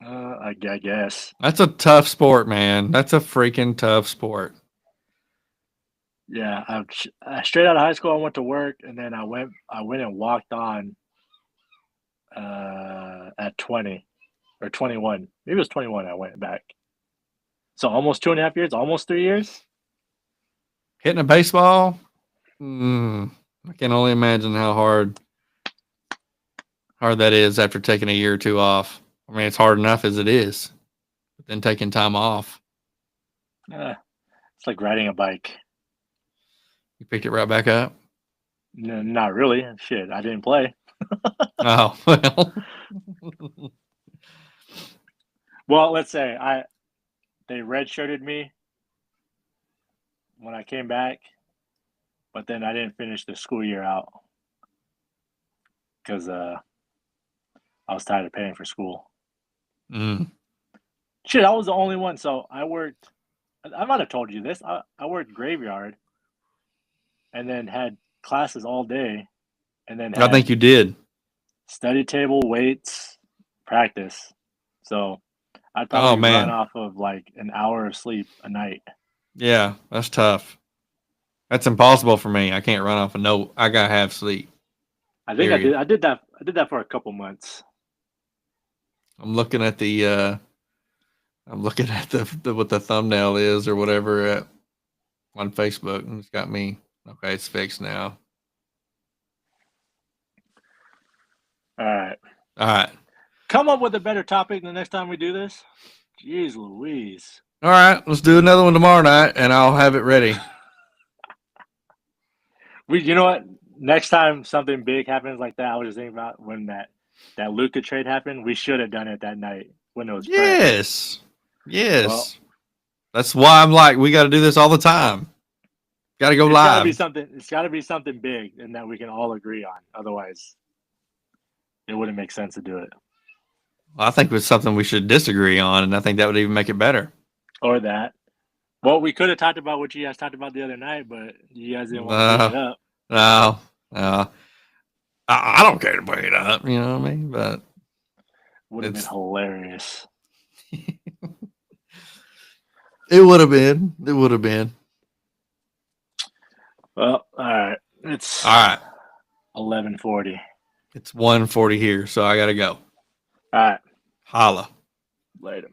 I guess that's a tough sport, man. That's a freaking tough sport. Yeah, straight out of high school, I went to work, and then I went and walked on at 20 or 21. Maybe it was 21. I went back. So almost 2.5 years, almost 3 years. Hitting a baseball, I can only imagine how hard that is after taking a year or two off. I mean, it's hard enough as it is, but then taking time off, It's like riding a bike. you picked it right back up. Not really. Shit, I didn't play. Oh, well. Well, let's say they redshirted me when I came back, but then I didn't finish the school year out because I was tired of paying for school. Shit, I was the only one. So I worked. I might have told you this. I worked graveyard, and then had classes all day, and then I think you did. study table, weights, practice. So I'd probably run off of like an hour of sleep a night. Yeah, that's tough. That's impossible for me. I can't run off of no. I gotta have sleep. I think Period. I did that for a couple months. I'm looking at the what the thumbnail is or whatever on Facebook, and it's got me. Okay, it's fixed now. All right. All right. Come up with a better topic the next time we do this. Jeez Louise. All right, let's do another one tomorrow night, and I'll have it ready. You know what? Next time something big happens like that, I was just thinking about when that Luka trade happened. We should have done it that night when it was. Yes. Yes. Well, that's why I'm like, we got to do this all the time. Got to go live. It's got to be something big and that we can all agree on. Otherwise, it wouldn't make sense to do it. Well, I think it's something we should disagree on, and I think that would even make it better. Or that. Well, we could have talked about what you guys talked about the other night, but you guys didn't want to bring it up. No. I don't care to bring it up, you know what I mean? But would have been hilarious. It would have been. It would have been. Well, all right. It's 11:40. It's 1:40 here, so I gotta go. All right. Holla. Later.